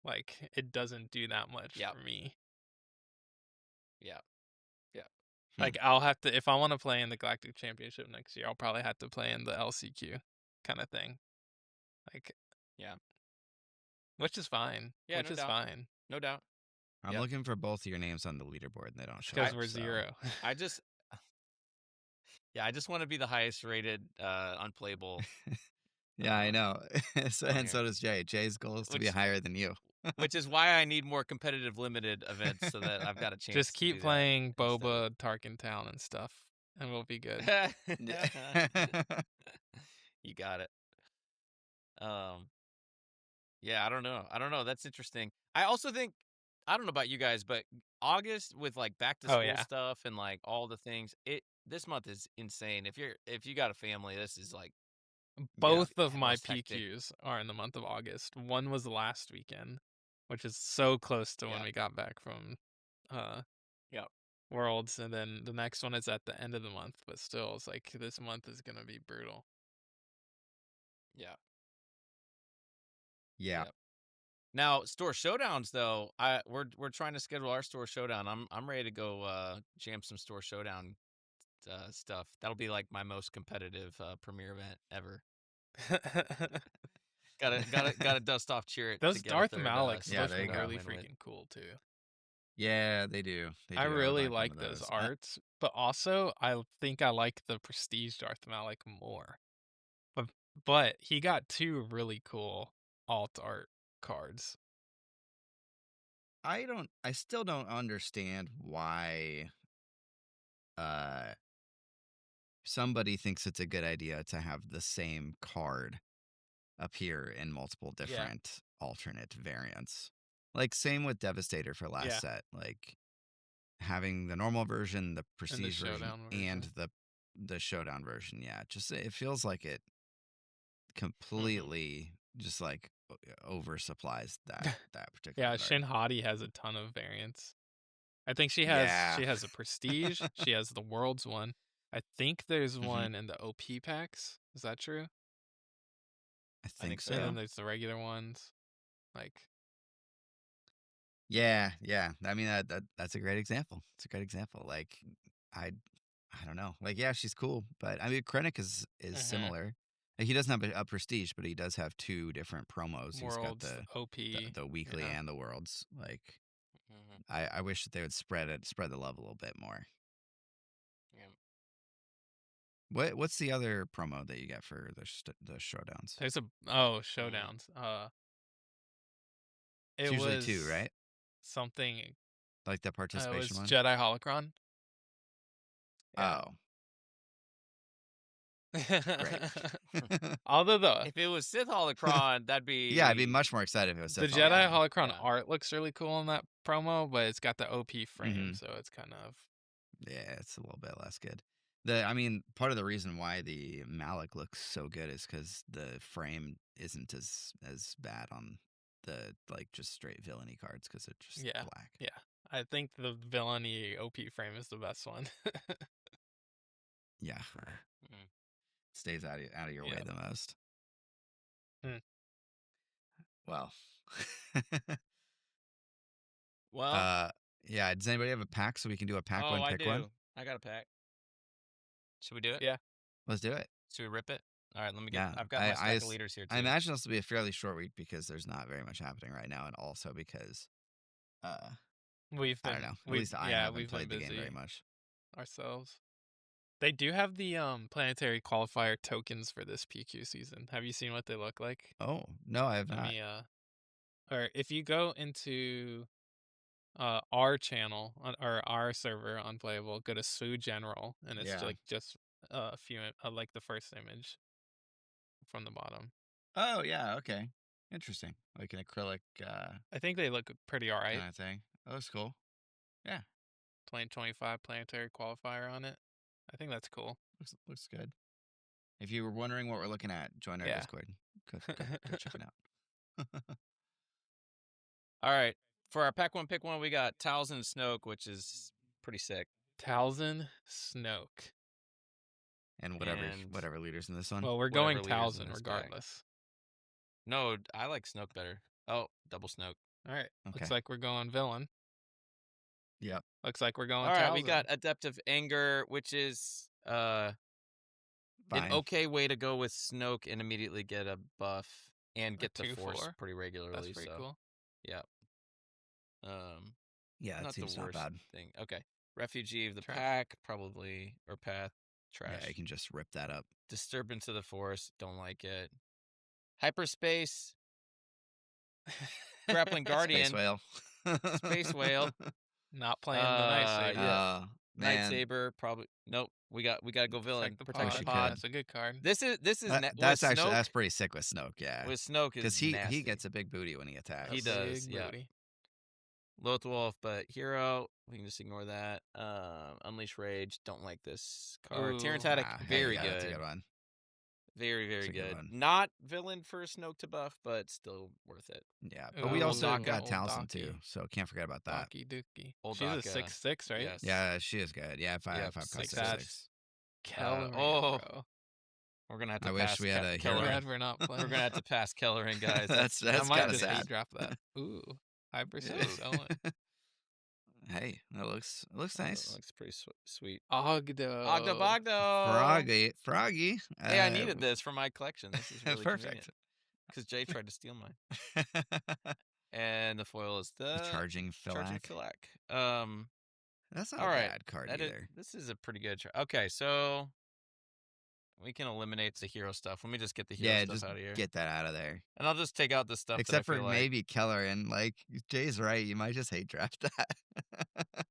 Speaker 1: like it doesn't do that much
Speaker 3: Yeah.
Speaker 1: for me.
Speaker 3: Yeah. Yeah.
Speaker 2: Hmm.
Speaker 1: Like I'll have to if I want to play in the Galactic Championship next year, I'll probably have to play in the LCQ kind of thing. Like
Speaker 3: Yeah.
Speaker 1: which is fine.
Speaker 3: Yeah,
Speaker 1: Which
Speaker 3: no
Speaker 1: is
Speaker 3: doubt.
Speaker 1: fine
Speaker 3: No doubt.
Speaker 2: I'm
Speaker 3: Yep.
Speaker 2: looking for both of your names on the leaderboard and they don't show
Speaker 3: I
Speaker 1: cuz
Speaker 2: up.
Speaker 1: we're
Speaker 2: So
Speaker 1: zero.
Speaker 3: I just yeah, I just want to be the highest rated unplayable
Speaker 2: yeah, I
Speaker 3: um
Speaker 2: know.
Speaker 3: on
Speaker 2: And
Speaker 3: here.
Speaker 2: so does Jay. Jay's goal is to be
Speaker 3: Which
Speaker 2: higher than you.
Speaker 3: which is why I need more competitive limited events so that I've got a
Speaker 1: Just
Speaker 3: chance to
Speaker 1: keep
Speaker 3: do that
Speaker 1: playing
Speaker 3: instead of
Speaker 1: Boba, Tarkin Town and stuff and we'll be good.
Speaker 2: Yeah.
Speaker 3: You got it. Um Yeah, I don't know. I don't know. That's interesting. I also think I don't know about you guys, but August with like back to
Speaker 1: Oh
Speaker 3: school
Speaker 1: yeah.
Speaker 3: stuff and like all the things, this month is insane. If you got a family, this is like
Speaker 2: Yeah.
Speaker 1: Both of my
Speaker 3: most hectic.
Speaker 1: PQs are in the month of August. One was last weekend, which is so close to when
Speaker 3: Yeah.
Speaker 1: we got back from uh
Speaker 3: Yeah.
Speaker 1: Worlds, and then the next one is at the end of the month, but still it's like this month is gonna be brutal.
Speaker 3: Yeah.
Speaker 2: Yeah.
Speaker 3: Yeah. Now, store showdowns though, we're trying to schedule our store showdown. I'm ready to go jam some store showdown stuff. That'll be like my most competitive premiere event ever. Gotta dust off cheer it to
Speaker 1: Those
Speaker 3: get a
Speaker 1: Darth
Speaker 3: third
Speaker 1: Maliks
Speaker 2: Yeah,
Speaker 1: look
Speaker 2: there you
Speaker 3: showdown
Speaker 2: go.
Speaker 1: really
Speaker 3: win with.
Speaker 1: freaking cool too.
Speaker 2: Yeah, they do. They
Speaker 1: I
Speaker 2: do. I would
Speaker 1: really
Speaker 2: like one of
Speaker 1: like those
Speaker 2: those.
Speaker 1: arts, but also I think I like the Prestige Darth Malik more. But but he got two really cool alt art cards.
Speaker 2: I still don't understand why uh somebody thinks it's a good idea to have the same card appear in multiple
Speaker 1: Yeah,
Speaker 2: different alternate variants. Like same with Devastator for last
Speaker 1: yeah,
Speaker 2: set. Like having the normal version, the
Speaker 1: and the
Speaker 2: prestige version,
Speaker 1: showdown
Speaker 2: and
Speaker 1: version.
Speaker 2: the showdown version. Yeah, just it feels like it
Speaker 3: Hmm.
Speaker 2: completely just like oversupplies that particular
Speaker 1: Yeah,
Speaker 2: card.
Speaker 1: Shin Hati has a ton of variants. I think
Speaker 2: Yeah.
Speaker 1: she has a prestige, she has the world's one. I think there's
Speaker 2: Hmm.
Speaker 1: one in the OP packs. Is that true?
Speaker 2: I
Speaker 3: I think
Speaker 2: think
Speaker 3: so.
Speaker 1: And
Speaker 3: Yeah.
Speaker 1: then
Speaker 2: so.
Speaker 1: there's the regular ones. Like
Speaker 2: Yeah, yeah. I mean that's a great example. It's a great example. Like I I don't know. Like yeah, she's cool, but I mean Krennic is
Speaker 1: mhm,
Speaker 2: similar. Like, he doesn't have a prestige, but he does have two different promos. He's got
Speaker 1: worlds, the OP.
Speaker 2: the weekly
Speaker 1: Yeah.
Speaker 2: and the worlds. Like
Speaker 3: Hmm.
Speaker 2: I wish that they would spread the love a little bit more.
Speaker 3: Yeah.
Speaker 2: What's the other promo that you get for the showdowns?
Speaker 1: There's a
Speaker 3: Mm.
Speaker 1: showdowns.
Speaker 2: It's
Speaker 1: It
Speaker 2: usually two,
Speaker 1: was
Speaker 2: right?
Speaker 1: something
Speaker 2: Like the
Speaker 1: it
Speaker 2: participation
Speaker 1: was
Speaker 2: one.
Speaker 1: Jedi holocron. Yeah.
Speaker 2: Oh, Great.
Speaker 1: Although the
Speaker 3: If it was Sith holocron, that'd be
Speaker 2: Yeah, I'd be much more excited if it was
Speaker 1: the
Speaker 2: Sith
Speaker 1: Jedi
Speaker 2: holocron.
Speaker 1: holocron
Speaker 3: yeah.
Speaker 1: art looks really cool in that promo, but it's got the OP frame,
Speaker 2: Mhm.
Speaker 1: so it's kind of
Speaker 2: Yeah, it's a little bit less good. Part of the reason why the Malik looks so good is because the frame isn't as bad on the like just straight villainy cards because it's just
Speaker 1: yeah,
Speaker 2: black.
Speaker 1: yeah. I think the villainy OP frame is the best one.
Speaker 2: Yeah,
Speaker 3: Mm.
Speaker 2: stays out of your way
Speaker 1: Yeah.
Speaker 2: the most.
Speaker 1: Hmm.
Speaker 2: Well,
Speaker 3: Well,
Speaker 2: uh, yeah. Does anybody have a pack so we can do a pack
Speaker 3: oh,
Speaker 2: one,
Speaker 3: I
Speaker 2: pick one?
Speaker 3: do. I got a pack. Should we do it?
Speaker 1: Yeah.
Speaker 2: Let's do it.
Speaker 3: Should we rip it? All right, let me get.
Speaker 2: Yeah,
Speaker 3: I've got my stack of leaders here
Speaker 2: I
Speaker 3: too.
Speaker 2: imagine this will be a fairly short week because there's not very much happening right now, and also because uh, I don't know. At least I haven't
Speaker 1: We've been
Speaker 2: played the game very
Speaker 1: busy
Speaker 2: much.
Speaker 1: ourselves. They do have the planetary qualifier tokens for this PQ season. Have you seen what they look like?
Speaker 2: Oh no, I have
Speaker 1: Let
Speaker 2: not.
Speaker 1: me or if you go into our channel or our server unplayable, go to Sue General, and it's
Speaker 2: Yeah.
Speaker 1: just a few like the first image from the bottom.
Speaker 2: Oh yeah. Okay. Interesting. Like an acrylic
Speaker 1: I think they look pretty alright.
Speaker 2: kind of thing. Oh, that's cool. Yeah.
Speaker 1: 2025 planetary qualifier on it. I think that's cool.
Speaker 2: Looks good. If you were wondering what we're looking at, join our
Speaker 1: Yeah.
Speaker 2: Discord. Go check it out.
Speaker 3: All right, for our pack one, pick one, we got Talzin Snoke, which is pretty sick.
Speaker 1: Talzin Snoke.
Speaker 2: And
Speaker 3: And
Speaker 2: whatever leaders in this one.
Speaker 1: Well, we're
Speaker 3: whatever
Speaker 1: going
Speaker 3: leaders in
Speaker 1: Talzin
Speaker 3: this pack.
Speaker 1: regardless.
Speaker 3: No, I like Snoke better. Oh, double Snoke.
Speaker 1: All right.
Speaker 2: Okay.
Speaker 1: Looks like we're going villain.
Speaker 2: Yep.
Speaker 1: Looks like we're going
Speaker 3: All right,
Speaker 1: Talzin.
Speaker 3: we got Adept of Anger, which is an
Speaker 2: Fine.
Speaker 3: okay way to go with Snoke and immediately get a buff and get the
Speaker 1: 2/4.
Speaker 3: Force pretty regularly.
Speaker 1: That's pretty cool.
Speaker 3: Yeah.
Speaker 2: Yeah, that
Speaker 3: Not the
Speaker 2: seems not
Speaker 3: worst
Speaker 2: bad.
Speaker 3: thing. Okay. Refugee of the
Speaker 1: Trash.
Speaker 3: Pack, probably, or Path, trash.
Speaker 2: Yeah, you can just rip that up.
Speaker 3: Disturbance of the Force, don't like it. Hyperspace, Grappling Guardian,
Speaker 2: Space whale.
Speaker 3: Space Whale.
Speaker 1: Not playing the night saber.
Speaker 3: Yeah.
Speaker 2: Man.
Speaker 3: Lightsaber, probably. Nope. We got to go villain.
Speaker 1: Protect the
Speaker 2: pod.
Speaker 1: pod. That's a good card.
Speaker 3: This is
Speaker 2: That's
Speaker 3: with
Speaker 2: actually
Speaker 3: Snoke,
Speaker 2: that's pretty sick with Snoke, yeah.
Speaker 3: with Snoke is
Speaker 2: Because
Speaker 3: nasty.
Speaker 2: he gets a big booty when he attacks.
Speaker 3: He does,
Speaker 1: Big
Speaker 3: yeah.
Speaker 1: booty.
Speaker 3: Lothwolf, but hero. We can just ignore that. Unleash Rage. Don't like this card.
Speaker 1: Ooh.
Speaker 3: Tyrantatic, very good.
Speaker 2: That's a good one.
Speaker 3: Very, very
Speaker 2: That's a good
Speaker 3: good.
Speaker 2: one.
Speaker 3: Not villain for Snoke to buff, but still worth it.
Speaker 2: Yeah, but we
Speaker 1: Ooh,
Speaker 2: also
Speaker 3: Daka.
Speaker 2: got
Speaker 1: old
Speaker 2: Talzin
Speaker 1: Daki.
Speaker 2: too, so can't forget about that.
Speaker 1: Doki Dookie.
Speaker 3: Old
Speaker 1: She's a
Speaker 3: Daka.
Speaker 1: 6/6, right?
Speaker 3: Yes.
Speaker 2: Yeah, she is good. Yeah, five
Speaker 3: Yep,
Speaker 2: cost
Speaker 3: 6/6.
Speaker 2: 6/6.
Speaker 1: Kellering,
Speaker 3: oh.
Speaker 1: bro.
Speaker 3: We're gonna have to
Speaker 2: I
Speaker 3: pass
Speaker 2: wish we had a
Speaker 3: Keller.
Speaker 2: hero.
Speaker 1: Glad we're not playing.
Speaker 3: We're gonna have to pass Kellering, guys.
Speaker 2: That's
Speaker 1: I might
Speaker 2: kind of
Speaker 1: just
Speaker 2: sad.
Speaker 1: hate drop that. Ooh, hyperspace
Speaker 3: Ooh.
Speaker 1: Owen.
Speaker 2: Hey, that looks
Speaker 3: That
Speaker 2: nice.
Speaker 3: looks pretty sweet.
Speaker 1: Ogdo.
Speaker 3: Ogdo Bogdo.
Speaker 2: Froggy.
Speaker 3: Hey, I needed this for my collection. This is really
Speaker 2: perfect.
Speaker 3: Because Jay tried to steal mine. And the foil is the
Speaker 2: Charging
Speaker 3: Charging
Speaker 2: Philac.
Speaker 3: Philac.
Speaker 2: That's not
Speaker 3: all
Speaker 2: a
Speaker 3: right.
Speaker 2: bad card
Speaker 3: That is-
Speaker 2: either.
Speaker 3: this is a pretty good. Okay, so we can eliminate the hero stuff. Let me just get the hero
Speaker 2: Yeah,
Speaker 3: stuff
Speaker 2: just
Speaker 3: out of here,
Speaker 2: get that out of there.
Speaker 3: and I'll just take out the stuff.
Speaker 2: Except
Speaker 3: that I
Speaker 2: for
Speaker 3: feel like.
Speaker 2: maybe Keller, and like Jay's right, you might just hate draft that.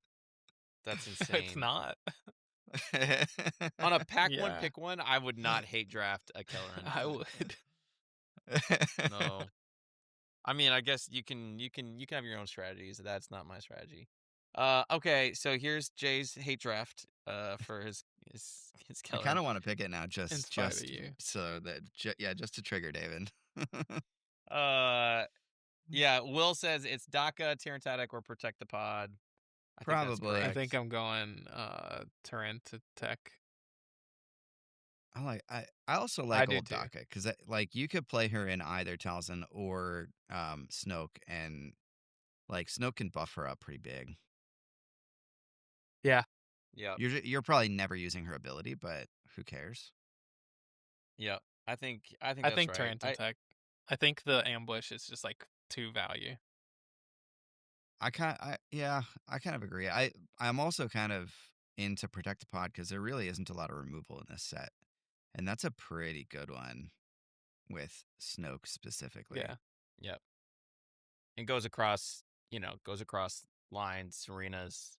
Speaker 3: That's insane.
Speaker 1: It's not.
Speaker 3: On a pack one,
Speaker 1: Yeah.
Speaker 3: pick one. I would not hate draft a Kellerin.
Speaker 1: I would.
Speaker 3: No. I mean, I guess you can have your own strategies. That's not my strategy. Okay, so here's Jay's hate draft. For his
Speaker 2: I
Speaker 3: Kellerin.
Speaker 2: kind of want to pick it now,
Speaker 1: In
Speaker 2: just
Speaker 1: spite of you.
Speaker 2: so that just to trigger David.
Speaker 3: Yeah. Will says it's DACA, Tyrantatic, or Protect the Pod. I think that's
Speaker 2: Probably.
Speaker 1: I
Speaker 3: correct.
Speaker 1: think I'm going Tarant Tech.
Speaker 2: I also like
Speaker 1: do
Speaker 2: old
Speaker 1: too.
Speaker 2: Daka because like you could play her in either Talzin or Snoke, and like Snoke can buff her up pretty big.
Speaker 3: Yeah.
Speaker 2: You're probably never using her ability, but who cares?
Speaker 3: Yeah. I think
Speaker 1: I
Speaker 3: that's
Speaker 1: think
Speaker 3: right.
Speaker 1: Tarant Tech. I think the ambush is just like 2 value.
Speaker 2: I kind of agree. I'm also kind of into Protect the Pod because there really isn't a lot of removal in this set, and that's a pretty good one with Snoke specifically.
Speaker 1: Yeah.
Speaker 3: Yep. And goes across lines, arenas.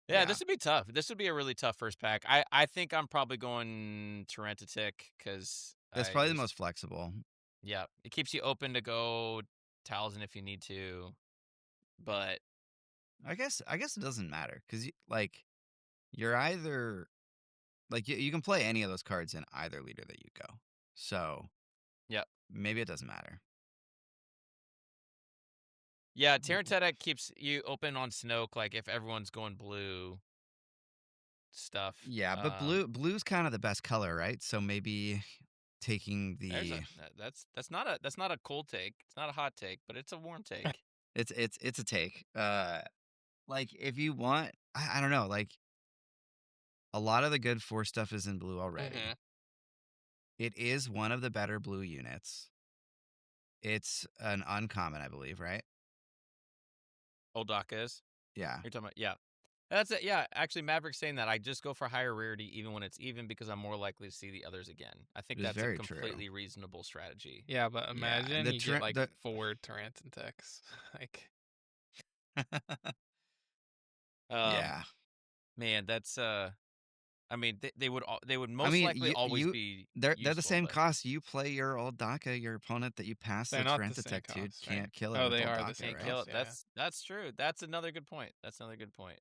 Speaker 3: Yeah,
Speaker 2: Yeah,
Speaker 3: this would be tough. This would be a really tough first pack. I think I'm probably going Tyrantatic because
Speaker 2: it's
Speaker 3: I
Speaker 2: probably the
Speaker 3: just
Speaker 2: most flexible.
Speaker 3: yeah, it keeps you open to go Talzin if you need to, but
Speaker 2: I guess it doesn't matter because like you're either like you can play any of those cards in either leader that you go. So
Speaker 3: yeah.
Speaker 2: maybe it doesn't matter.
Speaker 3: Yeah, Tyrantatic keeps you open on Snoke, like if everyone's going blue stuff.
Speaker 2: Yeah, but blue's kind of the best color, right? So maybe taking
Speaker 3: There's
Speaker 2: the
Speaker 3: that's not a cold take. It's not a hot take, but it's a warm take.
Speaker 2: it's a take. Like if you want, I don't know, like a lot of the good Force stuff is in blue already.
Speaker 1: Mhm.
Speaker 2: It is one of the better blue units. It's an uncommon, I believe, right?
Speaker 3: Old Daka is.
Speaker 2: Yeah,
Speaker 3: You're talking about yeah. That's it. Yeah, actually, Maverick's saying that I just go for higher rarity even when it's even because I'm more likely to see the others again. I think
Speaker 2: it is
Speaker 3: that's a
Speaker 2: very true.
Speaker 3: completely reasonable strategy.
Speaker 1: Yeah, but
Speaker 2: Yeah, and
Speaker 1: imagine
Speaker 2: the
Speaker 1: you get like
Speaker 2: the
Speaker 1: 4 Tyrantatecs. Like,
Speaker 3: Um,
Speaker 2: yeah.
Speaker 3: man, that's I mean, they would
Speaker 2: I
Speaker 3: most
Speaker 2: mean,
Speaker 3: likely always be
Speaker 2: they're the
Speaker 3: useful,
Speaker 2: same
Speaker 3: but
Speaker 2: cost. You play your old Daka, your opponent that you pass
Speaker 1: they're
Speaker 2: the
Speaker 1: not the same
Speaker 2: Tarentatech to
Speaker 1: cost, right?
Speaker 2: can't kill it
Speaker 1: Oh,
Speaker 2: with
Speaker 1: they
Speaker 2: old
Speaker 1: are the
Speaker 2: Daka,
Speaker 1: same
Speaker 3: can't
Speaker 2: right?
Speaker 3: kill it.
Speaker 1: cost, yeah.
Speaker 3: That's true. That's another good point. That's another good point.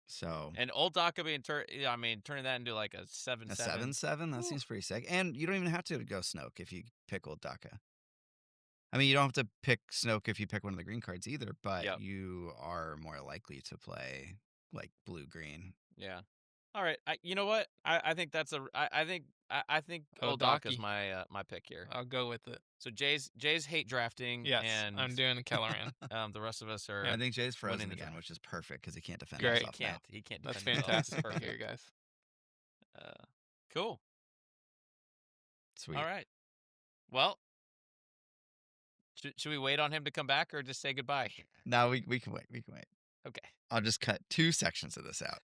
Speaker 2: So
Speaker 3: And old Daka being yeah, I mean, turning that into like a seven
Speaker 2: a
Speaker 3: seven.
Speaker 2: 7/7 that
Speaker 3: Whew.
Speaker 2: seems pretty sick. And you don't even have to go Snoke if you pick old Daka. I mean, you don't have to pick Snoke if you pick one of the green cards either, but
Speaker 3: Yep.
Speaker 2: you are more likely to play like blue green.
Speaker 3: Yeah. All right. You know what? I think that's a. I think
Speaker 1: Oh,
Speaker 3: old Daka's
Speaker 1: Docky.
Speaker 3: my my pick here.
Speaker 1: I'll go with it.
Speaker 3: So Jay's hate drafting,
Speaker 1: Yes,
Speaker 3: and
Speaker 1: I'm doing Kelleran.
Speaker 3: the rest of us are
Speaker 2: I
Speaker 1: Yep,
Speaker 2: think Jay's frozen
Speaker 3: winning the
Speaker 2: again,
Speaker 3: draft.
Speaker 2: which is perfect because he can't defend
Speaker 3: Yeah,
Speaker 1: great.
Speaker 2: himself now.
Speaker 3: he can't
Speaker 1: That's
Speaker 3: defend himself. This is
Speaker 1: fantastic to
Speaker 3: perfect.
Speaker 1: hear, guys.
Speaker 3: Uh, cool. All
Speaker 2: Sweet.
Speaker 3: right. Well, should we wait on him to come back or just say goodbye?
Speaker 2: Now we can wait. We can wait.
Speaker 3: Okay.
Speaker 2: I'll just cut 2 sections of this out.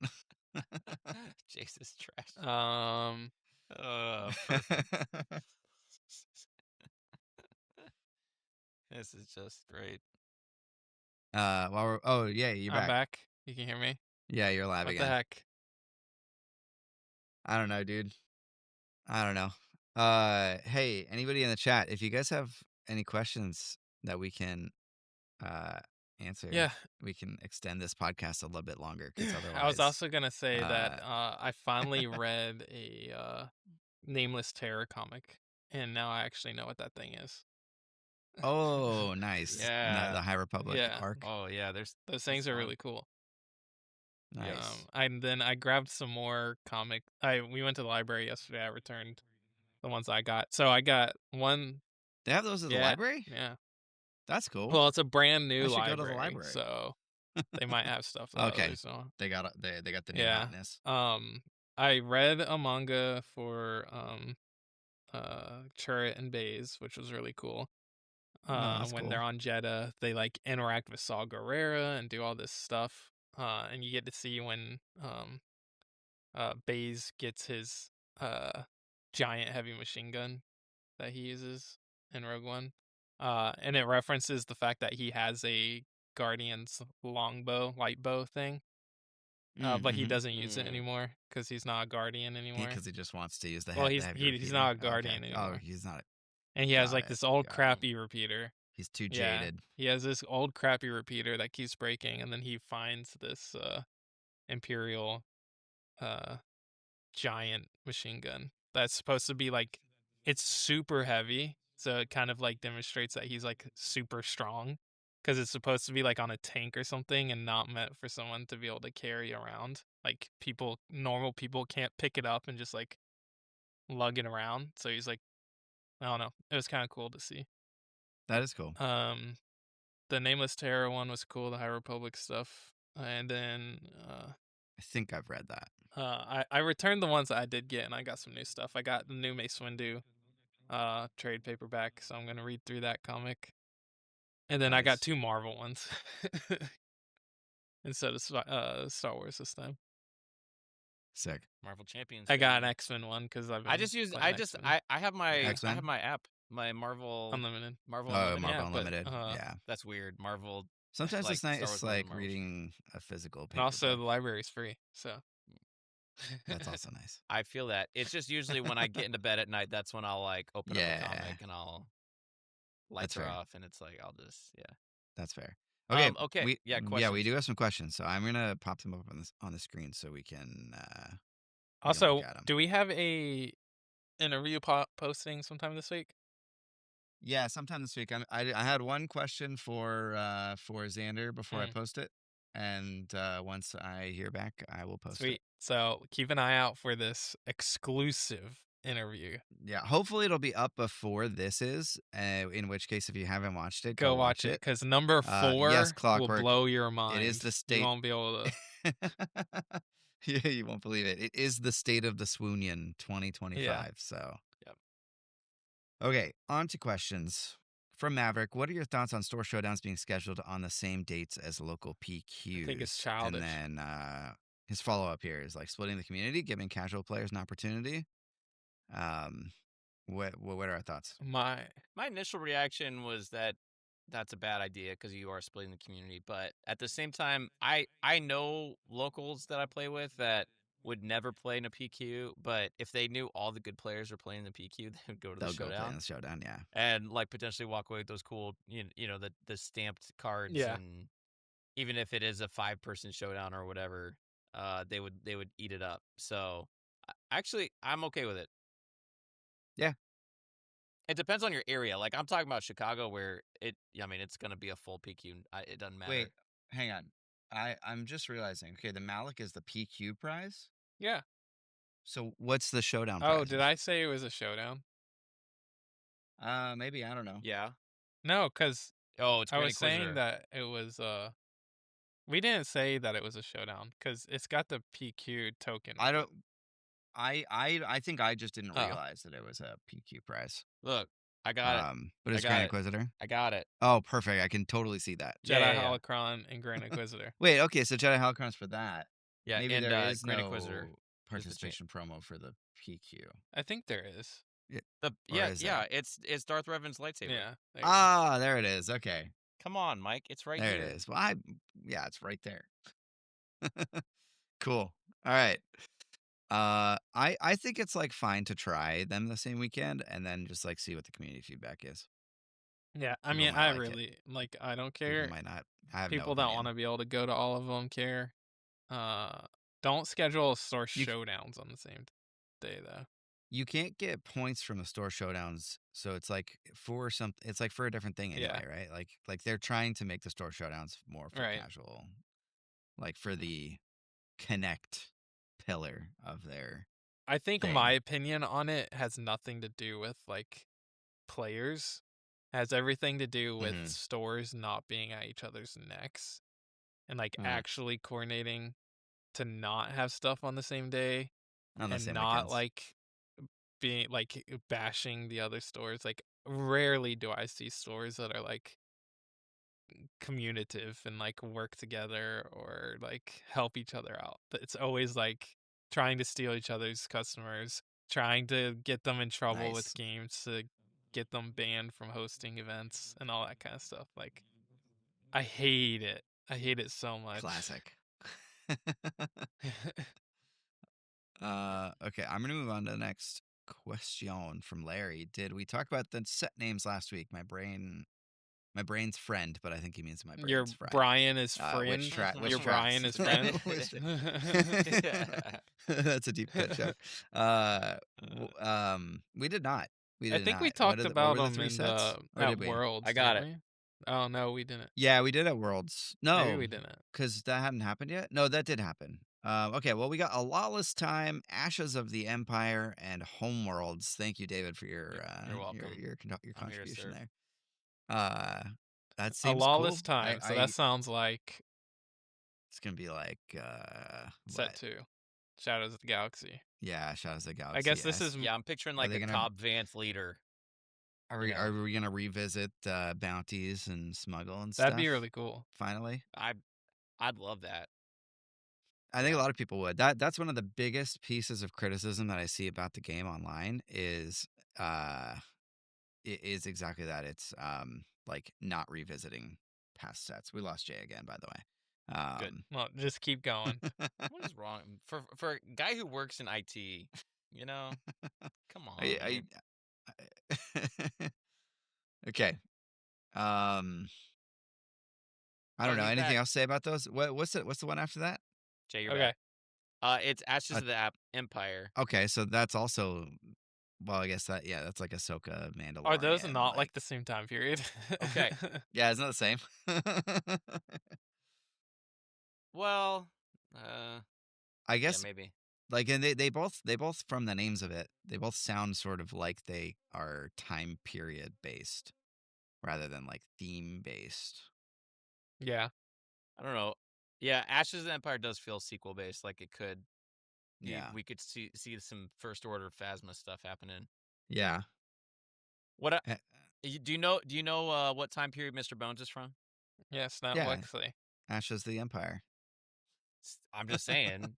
Speaker 3: Jesus trash.
Speaker 1: Um,
Speaker 3: Perfect. This is just great.
Speaker 2: oh yeah, you're
Speaker 1: I'm
Speaker 2: back.
Speaker 1: back. You can hear me?
Speaker 2: Yeah, you're live
Speaker 1: What the
Speaker 2: again.
Speaker 1: heck?
Speaker 2: I don't know, dude. I don't know. Hey, anybody in the chat, if you guys have any questions that we can answer,
Speaker 1: Yeah.
Speaker 2: we can extend this podcast a little bit longer because
Speaker 1: I was
Speaker 2: otherwise,
Speaker 1: also gonna say that
Speaker 2: uh,
Speaker 1: I finally read a Nameless Terror comic, and now I actually know what that thing is.
Speaker 2: oh, nice.
Speaker 3: Yeah.
Speaker 2: The High Republic
Speaker 1: Yeah,
Speaker 2: arc.
Speaker 3: Oh yeah.
Speaker 1: those
Speaker 3: That's
Speaker 1: things are
Speaker 3: fun.
Speaker 1: really cool.
Speaker 2: Nice.
Speaker 1: And then I grabbed some more comic. We went to the library yesterday. I returned the ones I got. So I got one.
Speaker 2: They have those at the
Speaker 1: Yeah,
Speaker 2: library?
Speaker 1: yeah.
Speaker 2: That's cool.
Speaker 1: Well, it's a brand
Speaker 2: I
Speaker 1: new
Speaker 2: should go to the
Speaker 1: library,
Speaker 2: library.
Speaker 1: so they might have stuff that
Speaker 2: Okay.
Speaker 1: others don't.
Speaker 2: They got the new
Speaker 1: Yeah.
Speaker 2: hotness.
Speaker 1: I read a manga for Chirrut and Baze, which was really cool.
Speaker 2: No, that's
Speaker 1: When
Speaker 2: cool.
Speaker 1: they're on Jeddah, they like interact with Saw Gerrera and do all this stuff. And you get to see when Baze gets his giant heavy machine gun that he uses in Rogue One. And it references the fact that he has a Guardian's longbow, light bow thing. But he
Speaker 2: Mm-hmm.
Speaker 1: doesn't use it anymore because he's not a Guardian anymore.
Speaker 2: Because he just wants to use the
Speaker 1: Well,
Speaker 2: the heavy
Speaker 1: he's
Speaker 2: repeater.
Speaker 1: not a
Speaker 2: Oh, okay.
Speaker 1: Guardian
Speaker 2: Oh,
Speaker 1: anymore.
Speaker 2: he's not.
Speaker 1: And he has
Speaker 2: Got
Speaker 1: like
Speaker 2: it.
Speaker 1: this old
Speaker 2: Got it.
Speaker 1: crappy repeater.
Speaker 2: He's too
Speaker 1: Yeah,
Speaker 2: jaded.
Speaker 1: he has this old crappy repeater that keeps breaking, and then he finds this Imperial giant machine gun that's supposed to be like, it's super heavy, so it kind of like demonstrates that he's like super strong because it's supposed to be like on a tank or something and not meant for someone to be able to carry around. Like normal people can't pick it up and just like lug it around. So he's like, I don't know. It was kind of cool to see.
Speaker 2: That is cool.
Speaker 1: The Nameless Terror one was cool, the High Republic stuff. And then
Speaker 2: I think I've read that.
Speaker 1: I returned the ones that I did get, and I got some new stuff. I got the new Mace Windu trade paperback, so I'm gonna read through that comic. And then I got
Speaker 2: Nice.
Speaker 1: 2 Marvel ones instead of Star Wars this time.
Speaker 2: Sick.
Speaker 3: Marvel Champions.
Speaker 1: I got an
Speaker 3: baby.
Speaker 1: X-Men one because
Speaker 3: I just use. I have my.
Speaker 2: X-Men?
Speaker 3: I have my app. My Marvel.
Speaker 1: Unlimited.
Speaker 3: Marvel
Speaker 2: Oh,
Speaker 3: Unlimited.
Speaker 2: Marvel
Speaker 1: Yeah, but,
Speaker 2: Unlimited. Yeah.
Speaker 3: That's weird. Marvel
Speaker 2: Sometimes
Speaker 3: like
Speaker 2: it's nice.
Speaker 3: Star
Speaker 2: It's
Speaker 3: Wars: War of the
Speaker 2: like
Speaker 3: Marbles.
Speaker 2: reading a physical
Speaker 1: And also,
Speaker 2: paperback.
Speaker 1: the library's free, so
Speaker 2: That's also nice.
Speaker 3: I feel that. It's just usually when I get into bed at night, that's when I'll like open up a
Speaker 2: Yeah,
Speaker 3: comic and I'll
Speaker 2: that's
Speaker 3: lights are
Speaker 2: fair.
Speaker 3: off and it's like I'll just yeah.
Speaker 2: That's fair. Okay,
Speaker 3: Okay. Yeah,
Speaker 2: we
Speaker 3: questions.
Speaker 2: do have some questions, so I'm gonna pop them up on the screen so we can look
Speaker 1: Also,
Speaker 2: at them.
Speaker 1: do we have a interview posting sometime this week?
Speaker 2: Yeah, sometime this week. I had one question for Xander before I
Speaker 1: Mm,
Speaker 2: post it, and once I hear back, I will post it.
Speaker 1: sweet. So keep an eye out for this exclusive interview.
Speaker 2: Yeah, hopefully it'll be up before this is. In which case, if you haven't watched it, go
Speaker 1: Go watch
Speaker 2: watch
Speaker 1: it
Speaker 2: it.
Speaker 1: because number
Speaker 2: Yes,
Speaker 1: 4 will
Speaker 2: Clockwork.
Speaker 1: blow your
Speaker 2: It is
Speaker 1: mind.
Speaker 2: the
Speaker 1: You
Speaker 2: state.
Speaker 1: won't be able to.
Speaker 2: Yeah, you won't believe it. It is the state of the Swoonian
Speaker 1: Yeah.
Speaker 2: 2025. So,
Speaker 3: Yep.
Speaker 2: okay, on to questions from Maverick. What are your thoughts on store showdowns being scheduled on the same dates as local
Speaker 1: I think it's
Speaker 2: PQs? And
Speaker 1: childish.
Speaker 2: then his follow up here is like splitting the community, giving casual players an opportunity. Um, what are our thoughts?
Speaker 3: My initial reaction was that that's a bad idea because you are splitting the community. But at the same time, I know locals that I play with that would never play in a PQ, but if they knew all the good players were playing in the PQ, they would go to the
Speaker 2: They'll go play in
Speaker 3: showdown
Speaker 2: the showdown. Yeah,
Speaker 3: and like potentially walk away with those cool the stamped cards,
Speaker 1: Yeah.
Speaker 3: and even if it is a 5-person showdown or whatever, they would eat it up. So actually, I'm okay with it.
Speaker 2: yeah.
Speaker 3: It depends on your area. Like I'm talking about Chicago, where I mean, it's gonna be a full PQ. It doesn't
Speaker 2: Wait,
Speaker 3: matter.
Speaker 2: hang on. I'm just realizing. Okay, the Malik is the PQ prize.
Speaker 1: Yeah.
Speaker 2: So what's the showdown
Speaker 1: Oh, did
Speaker 2: prizes?
Speaker 1: I say it was a showdown?
Speaker 2: Maybe I don't know.
Speaker 3: Yeah.
Speaker 1: No, because
Speaker 3: Oh, it's
Speaker 1: I
Speaker 3: Grand
Speaker 1: was saying
Speaker 3: Inquisitor.
Speaker 1: that it was. We didn't say that it was a showdown because it's got the PQ token
Speaker 2: I
Speaker 1: with
Speaker 2: don't.
Speaker 1: it.
Speaker 2: I think I just didn't
Speaker 1: Oh,
Speaker 2: realize that it was a PQ prize.
Speaker 3: Look, I got it.
Speaker 2: But
Speaker 3: I
Speaker 2: it's
Speaker 3: got
Speaker 2: Grand
Speaker 3: it.
Speaker 2: Inquisitor.
Speaker 3: I got it.
Speaker 2: Oh, perfect. I can totally see that.
Speaker 3: Yeah, yeah,
Speaker 1: Jedi
Speaker 3: yeah.
Speaker 1: holocron and Grand Inquisitor.
Speaker 2: Wait, okay, so Jedi Holocron's for that.
Speaker 3: Yeah,
Speaker 2: Maybe
Speaker 3: and
Speaker 2: there is
Speaker 3: Grand Inquisitor
Speaker 2: no
Speaker 3: is the champ.
Speaker 2: participation promo for the PQ.
Speaker 1: I think there is.
Speaker 2: Yeah,
Speaker 3: The
Speaker 2: or
Speaker 3: yeah,
Speaker 2: is
Speaker 3: yeah,
Speaker 2: there?
Speaker 3: it's Darth Revan's lightsaber.
Speaker 1: Yeah, there you go.
Speaker 2: Ah, there it is. Okay.
Speaker 3: Come on, Mike, it's right
Speaker 2: There it
Speaker 3: here.
Speaker 2: is. Well, yeah, it's right there. Cool. All right. I think it's like fine to try them the same weekend and then just like see what the community feedback is.
Speaker 1: Yeah, I
Speaker 2: People
Speaker 1: mean,
Speaker 2: might
Speaker 1: I
Speaker 2: like it.
Speaker 1: really like. I don't
Speaker 2: People
Speaker 1: care.
Speaker 2: might not. I have no
Speaker 1: People that want
Speaker 2: opinion.
Speaker 1: to be able to go to all of them care. Uh, don't schedule store
Speaker 2: You
Speaker 1: showdowns on the same day though.
Speaker 2: you can't get points from the store showdowns, so it's like for some. It's like for a different thing
Speaker 1: Yeah,
Speaker 2: anyway, right? Like they're trying to make the store showdowns more for
Speaker 1: right.
Speaker 2: casual, like for the connect pillar of their
Speaker 1: I think my
Speaker 2: thing.
Speaker 1: opinion on it has nothing to do with like players. Has everything to do with
Speaker 2: Mm-hmm.
Speaker 1: stores not being at each other's necks and like
Speaker 2: Mm-hmm.
Speaker 1: actually coordinating to not have stuff on the same day
Speaker 2: On the
Speaker 1: and
Speaker 2: same
Speaker 1: not
Speaker 2: weekends.
Speaker 1: like being like bashing the other stores. Like rarely do I see stores that are like communicative and like work together or like help each other out. But it's always like trying to steal each other's customers, trying to get them in trouble with
Speaker 2: Nice.
Speaker 1: games to get them banned from hosting events and all that kind of stuff. Like I hate it. I hate it so much.
Speaker 2: Classic. Okay, I'm gonna move on to the next question from Larry. Did we talk about the set names last week? My brain's friend, but I think he means my
Speaker 1: Your
Speaker 2: brain's friend.
Speaker 1: Brian is
Speaker 2: Which
Speaker 1: friend.
Speaker 2: track? Which
Speaker 1: Your
Speaker 2: tracks?
Speaker 1: Brian is friend.
Speaker 2: Which
Speaker 3: Yeah.
Speaker 2: That's a deep cut joke. We did not. We
Speaker 1: I
Speaker 2: did
Speaker 1: think we
Speaker 2: not.
Speaker 1: talked
Speaker 2: What
Speaker 1: about
Speaker 2: were the
Speaker 1: them
Speaker 2: three
Speaker 1: in
Speaker 2: sets?
Speaker 1: the
Speaker 2: Or
Speaker 1: at
Speaker 2: did we?
Speaker 3: I
Speaker 1: Worlds,
Speaker 3: got
Speaker 1: didn't
Speaker 3: it.
Speaker 1: we? Oh no, we didn't.
Speaker 2: Yeah, we did at Worlds.
Speaker 1: Maybe
Speaker 2: No,
Speaker 1: we didn't.
Speaker 2: because that hadn't happened yet. No, that did happen. Okay, well, we got A Lawless Time, Ashes of the Empire, and Homeworlds. Thank you, David, for
Speaker 3: You're welcome.
Speaker 2: your
Speaker 3: I'm here to
Speaker 2: contribution
Speaker 3: serve.
Speaker 2: there. That
Speaker 1: A
Speaker 2: seems cool.
Speaker 1: Lawless Time. So that sounds like
Speaker 2: It's gonna be like
Speaker 1: set
Speaker 2: what?
Speaker 1: 2. Shadows of the Galaxy.
Speaker 2: Yeah, Shadows of the
Speaker 1: I
Speaker 2: Galaxy.
Speaker 1: guess this is
Speaker 3: Yeah, I'm picturing
Speaker 2: Are
Speaker 3: like
Speaker 2: they
Speaker 3: a
Speaker 2: gonna?
Speaker 3: Cobb Vanth leader.
Speaker 2: Are we gonna revisit bounties and smuggle and
Speaker 1: that'd be
Speaker 2: stuff?
Speaker 1: really cool.
Speaker 2: Finally,
Speaker 3: I'd love that.
Speaker 2: I think a
Speaker 3: Yeah.
Speaker 2: lot of people would. That's one of the biggest pieces of criticism that I see about the game online is it is exactly that. It's like not revisiting past sets. We lost Jay again, by the way.
Speaker 3: Good.
Speaker 1: Well, just keep going.
Speaker 3: What is wrong for a guy who works in IT? You know, come on,
Speaker 2: I,
Speaker 3: man.
Speaker 2: I okay. Um, I
Speaker 3: Oh,
Speaker 2: don't know.
Speaker 3: he's
Speaker 2: Anything
Speaker 3: back.
Speaker 2: else to say about those? What's the one after that?
Speaker 3: Jay, you're
Speaker 1: Okay.
Speaker 3: back. It's Ashes
Speaker 2: Uh,
Speaker 3: of the Empire.
Speaker 2: okay, so that's also well, I guess that's like Ahsoka,
Speaker 1: Are those
Speaker 2: Mandalorian,
Speaker 1: not
Speaker 2: like
Speaker 1: like the same time period?
Speaker 3: Okay.
Speaker 2: yeah, it's not the same.
Speaker 3: Well,
Speaker 2: I
Speaker 3: yeah,
Speaker 2: guess
Speaker 3: maybe.
Speaker 2: like and they both from the names of it, they both sound sort of like they are time period based rather than like theme based.
Speaker 1: Yeah.
Speaker 3: I don't know. Yeah, Ashes of the Empire does feel sequel based. Like it could be.
Speaker 2: Yeah.
Speaker 3: We could see some First Order Phasma stuff happening.
Speaker 2: Yeah.
Speaker 3: What?
Speaker 2: Eh,
Speaker 3: Do you know? Do you know what time period Mr. Bones is from?
Speaker 1: Yes, not
Speaker 2: yeah.
Speaker 1: Wexley.
Speaker 2: Ashes of the Empire.
Speaker 3: I'm just saying.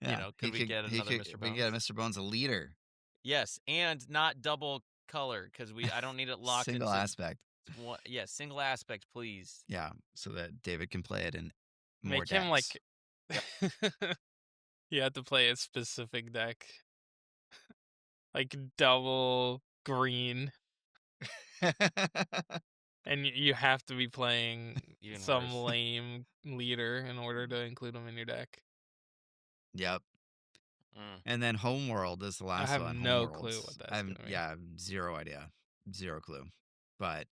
Speaker 3: You
Speaker 2: Yeah.
Speaker 3: know, could
Speaker 2: He
Speaker 3: we
Speaker 2: could
Speaker 3: get
Speaker 2: he
Speaker 3: another
Speaker 2: could
Speaker 3: Mr.
Speaker 2: we get
Speaker 3: Bones?
Speaker 2: Mr. Bones a leader.
Speaker 3: Yes, and not double color because I don't need it locked
Speaker 2: Single
Speaker 3: into
Speaker 2: aspect.
Speaker 3: one. Yeah, single aspect, please.
Speaker 2: Yeah. So that David can play it in more
Speaker 1: Make him
Speaker 2: decks.
Speaker 1: like you have to play a specific deck. Like double green. And you have to be playing
Speaker 3: Even
Speaker 1: some
Speaker 3: worse.
Speaker 1: lame leader in order to include him in your deck.
Speaker 2: Yep.
Speaker 3: Mm.
Speaker 2: And then Homeworld is the
Speaker 1: I
Speaker 2: last
Speaker 1: have
Speaker 2: one.
Speaker 1: no clue what
Speaker 2: Homeworlds.
Speaker 1: that's gonna be.
Speaker 2: I have zero idea. Zero clue. But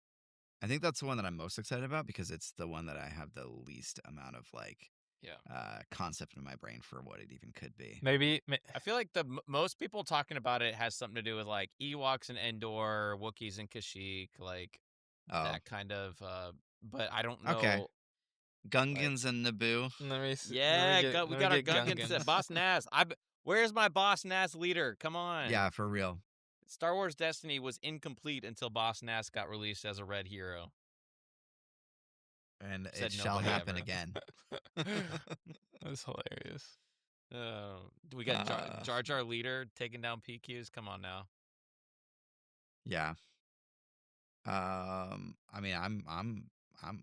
Speaker 2: I think that's the one that I'm most excited about because it's the one that I have the least amount of like
Speaker 3: Yeah.
Speaker 2: concept in my brain for what it even could be.
Speaker 1: Maybe
Speaker 3: I feel like most people talking about it has something to do with like Ewoks and Endor, Wookiees and Kashyyyk, like
Speaker 2: Oh,
Speaker 3: that kind of. But I don't
Speaker 2: okay.
Speaker 3: know. Like,
Speaker 2: Gungans and Naboo.
Speaker 3: yeah, we
Speaker 1: let me
Speaker 3: got our
Speaker 1: get
Speaker 3: Gungans set.
Speaker 1: Gungans.
Speaker 3: Boss Nass. Where's my Boss Nass leader? Come on.
Speaker 2: Yeah, for real.
Speaker 3: Star Wars Destiny was incomplete until Boss Nass got released as a red hero.
Speaker 2: And it
Speaker 3: Said
Speaker 2: shall
Speaker 3: nobody
Speaker 2: happen
Speaker 3: ever.
Speaker 2: again.
Speaker 1: That's hilarious.
Speaker 3: Do we got
Speaker 2: Uh,
Speaker 3: Jar Jar leader taking down PQs? Come on now.
Speaker 2: yeah. I mean I'm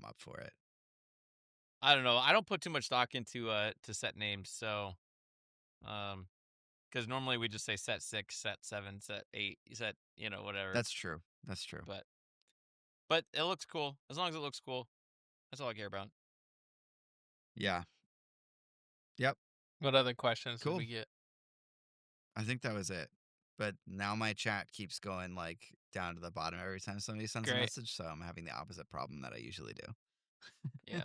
Speaker 2: up for it.
Speaker 3: I don't know. I don't put too much stock into to set names, so because normally we just say set 6, set 7, set 8, set whatever.
Speaker 2: That's true. That's true.
Speaker 3: But it looks cool. As long as it looks cool, that's all I care about.
Speaker 2: Yeah. Yep.
Speaker 1: What other questions did
Speaker 2: Cool.
Speaker 1: we get?
Speaker 2: I think that was it. But now my chat keeps going like down to the bottom every time somebody sends a
Speaker 1: Great.
Speaker 2: message, so I'm having the opposite problem that I usually do.
Speaker 3: Yeah.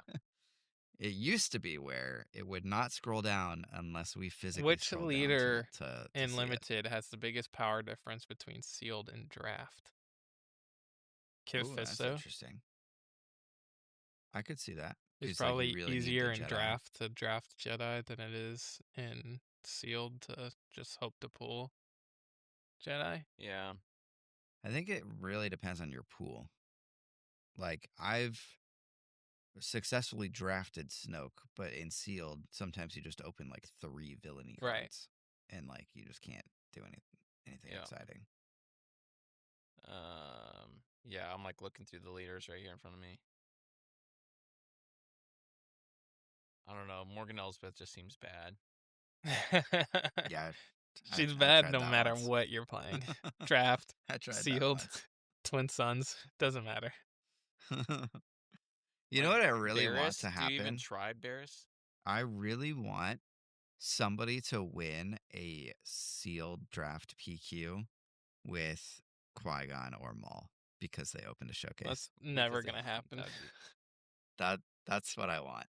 Speaker 2: It used to be where it would not scroll down unless we physically
Speaker 1: Which
Speaker 2: scrolled
Speaker 1: leader
Speaker 2: down to
Speaker 1: in
Speaker 2: see it.
Speaker 1: limited has the biggest power difference between sealed and draft? Kid
Speaker 2: Ooh, that's
Speaker 1: Fisto
Speaker 2: interesting. I could see that.
Speaker 1: is
Speaker 2: It's like you
Speaker 1: probably
Speaker 2: really need
Speaker 1: easier
Speaker 2: the
Speaker 1: in
Speaker 2: Jedi.
Speaker 1: draft to draft Jedi than it is in sealed to just hope to pull Jedi.
Speaker 3: Yeah.
Speaker 2: I think it really depends on your pool. Like I've successfully drafted Snoke, but in sealed, sometimes you just open like 3 villainy
Speaker 1: Right.
Speaker 2: cards, and like you just can't do anything
Speaker 3: Yeah.
Speaker 2: exciting.
Speaker 3: Yeah, I'm like looking through the leaders right here in front of me. I don't know. Morgan Elsbeth just seems bad.
Speaker 2: Yeah,
Speaker 1: She's
Speaker 2: I
Speaker 1: bad
Speaker 2: tried
Speaker 1: no
Speaker 2: that
Speaker 1: matter
Speaker 2: once.
Speaker 1: what you're playing. Draft,
Speaker 2: I tried that
Speaker 1: sealed,
Speaker 2: once.
Speaker 1: twin sons, doesn't matter.
Speaker 2: You know
Speaker 3: Like
Speaker 2: what I really want
Speaker 3: Barris?
Speaker 2: to
Speaker 3: Do you even
Speaker 2: happen?
Speaker 3: try Barris?
Speaker 2: I really want somebody to win a sealed draft PQ with Qui-Gon or Maul because they opened a showcase.
Speaker 1: That's never
Speaker 3: Because
Speaker 1: gonna happen.
Speaker 3: That would be,
Speaker 2: That's what I want.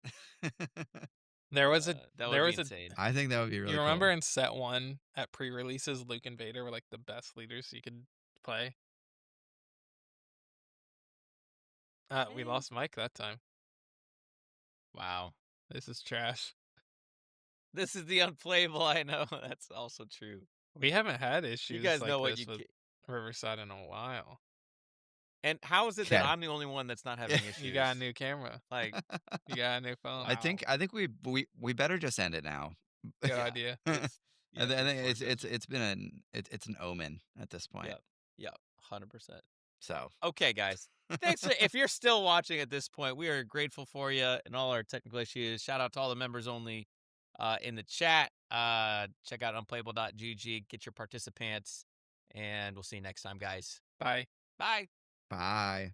Speaker 1: There was a
Speaker 3: that
Speaker 1: there
Speaker 3: would be
Speaker 1: was a
Speaker 3: insane.
Speaker 2: I think that would be really
Speaker 1: you
Speaker 2: cool.
Speaker 1: remember in set 1 at pre-releases Luke and Vader were like the best leaders you could play? We lost Mike that time.
Speaker 3: Wow.
Speaker 1: This is trash.
Speaker 3: This is the unplayable. I know. That's also true.
Speaker 1: We haven't had
Speaker 3: You
Speaker 1: issues
Speaker 3: guys
Speaker 1: like
Speaker 3: know what
Speaker 1: this
Speaker 3: you
Speaker 1: with Riverside in a while.
Speaker 3: And how is it that
Speaker 2: Okay.
Speaker 3: I'm the only one that's not having issues?
Speaker 1: You got a new camera.
Speaker 3: Like,
Speaker 1: You got a new phone.
Speaker 2: I think we better just end it now.
Speaker 1: Good
Speaker 3: yeah,
Speaker 1: idea.
Speaker 2: I think
Speaker 3: before it goes-
Speaker 2: it's an omen at this point.
Speaker 3: Yeah, 100%.
Speaker 2: So
Speaker 3: Okay, guys. Thanks. If you're still watching at this point, we are grateful for you and all our technical issues. Shout out to all the members only in the chat. Check out unplayable.gg, get your participants, and we'll see you next time, guys.
Speaker 1: Bye.
Speaker 3: Bye.
Speaker 2: bye.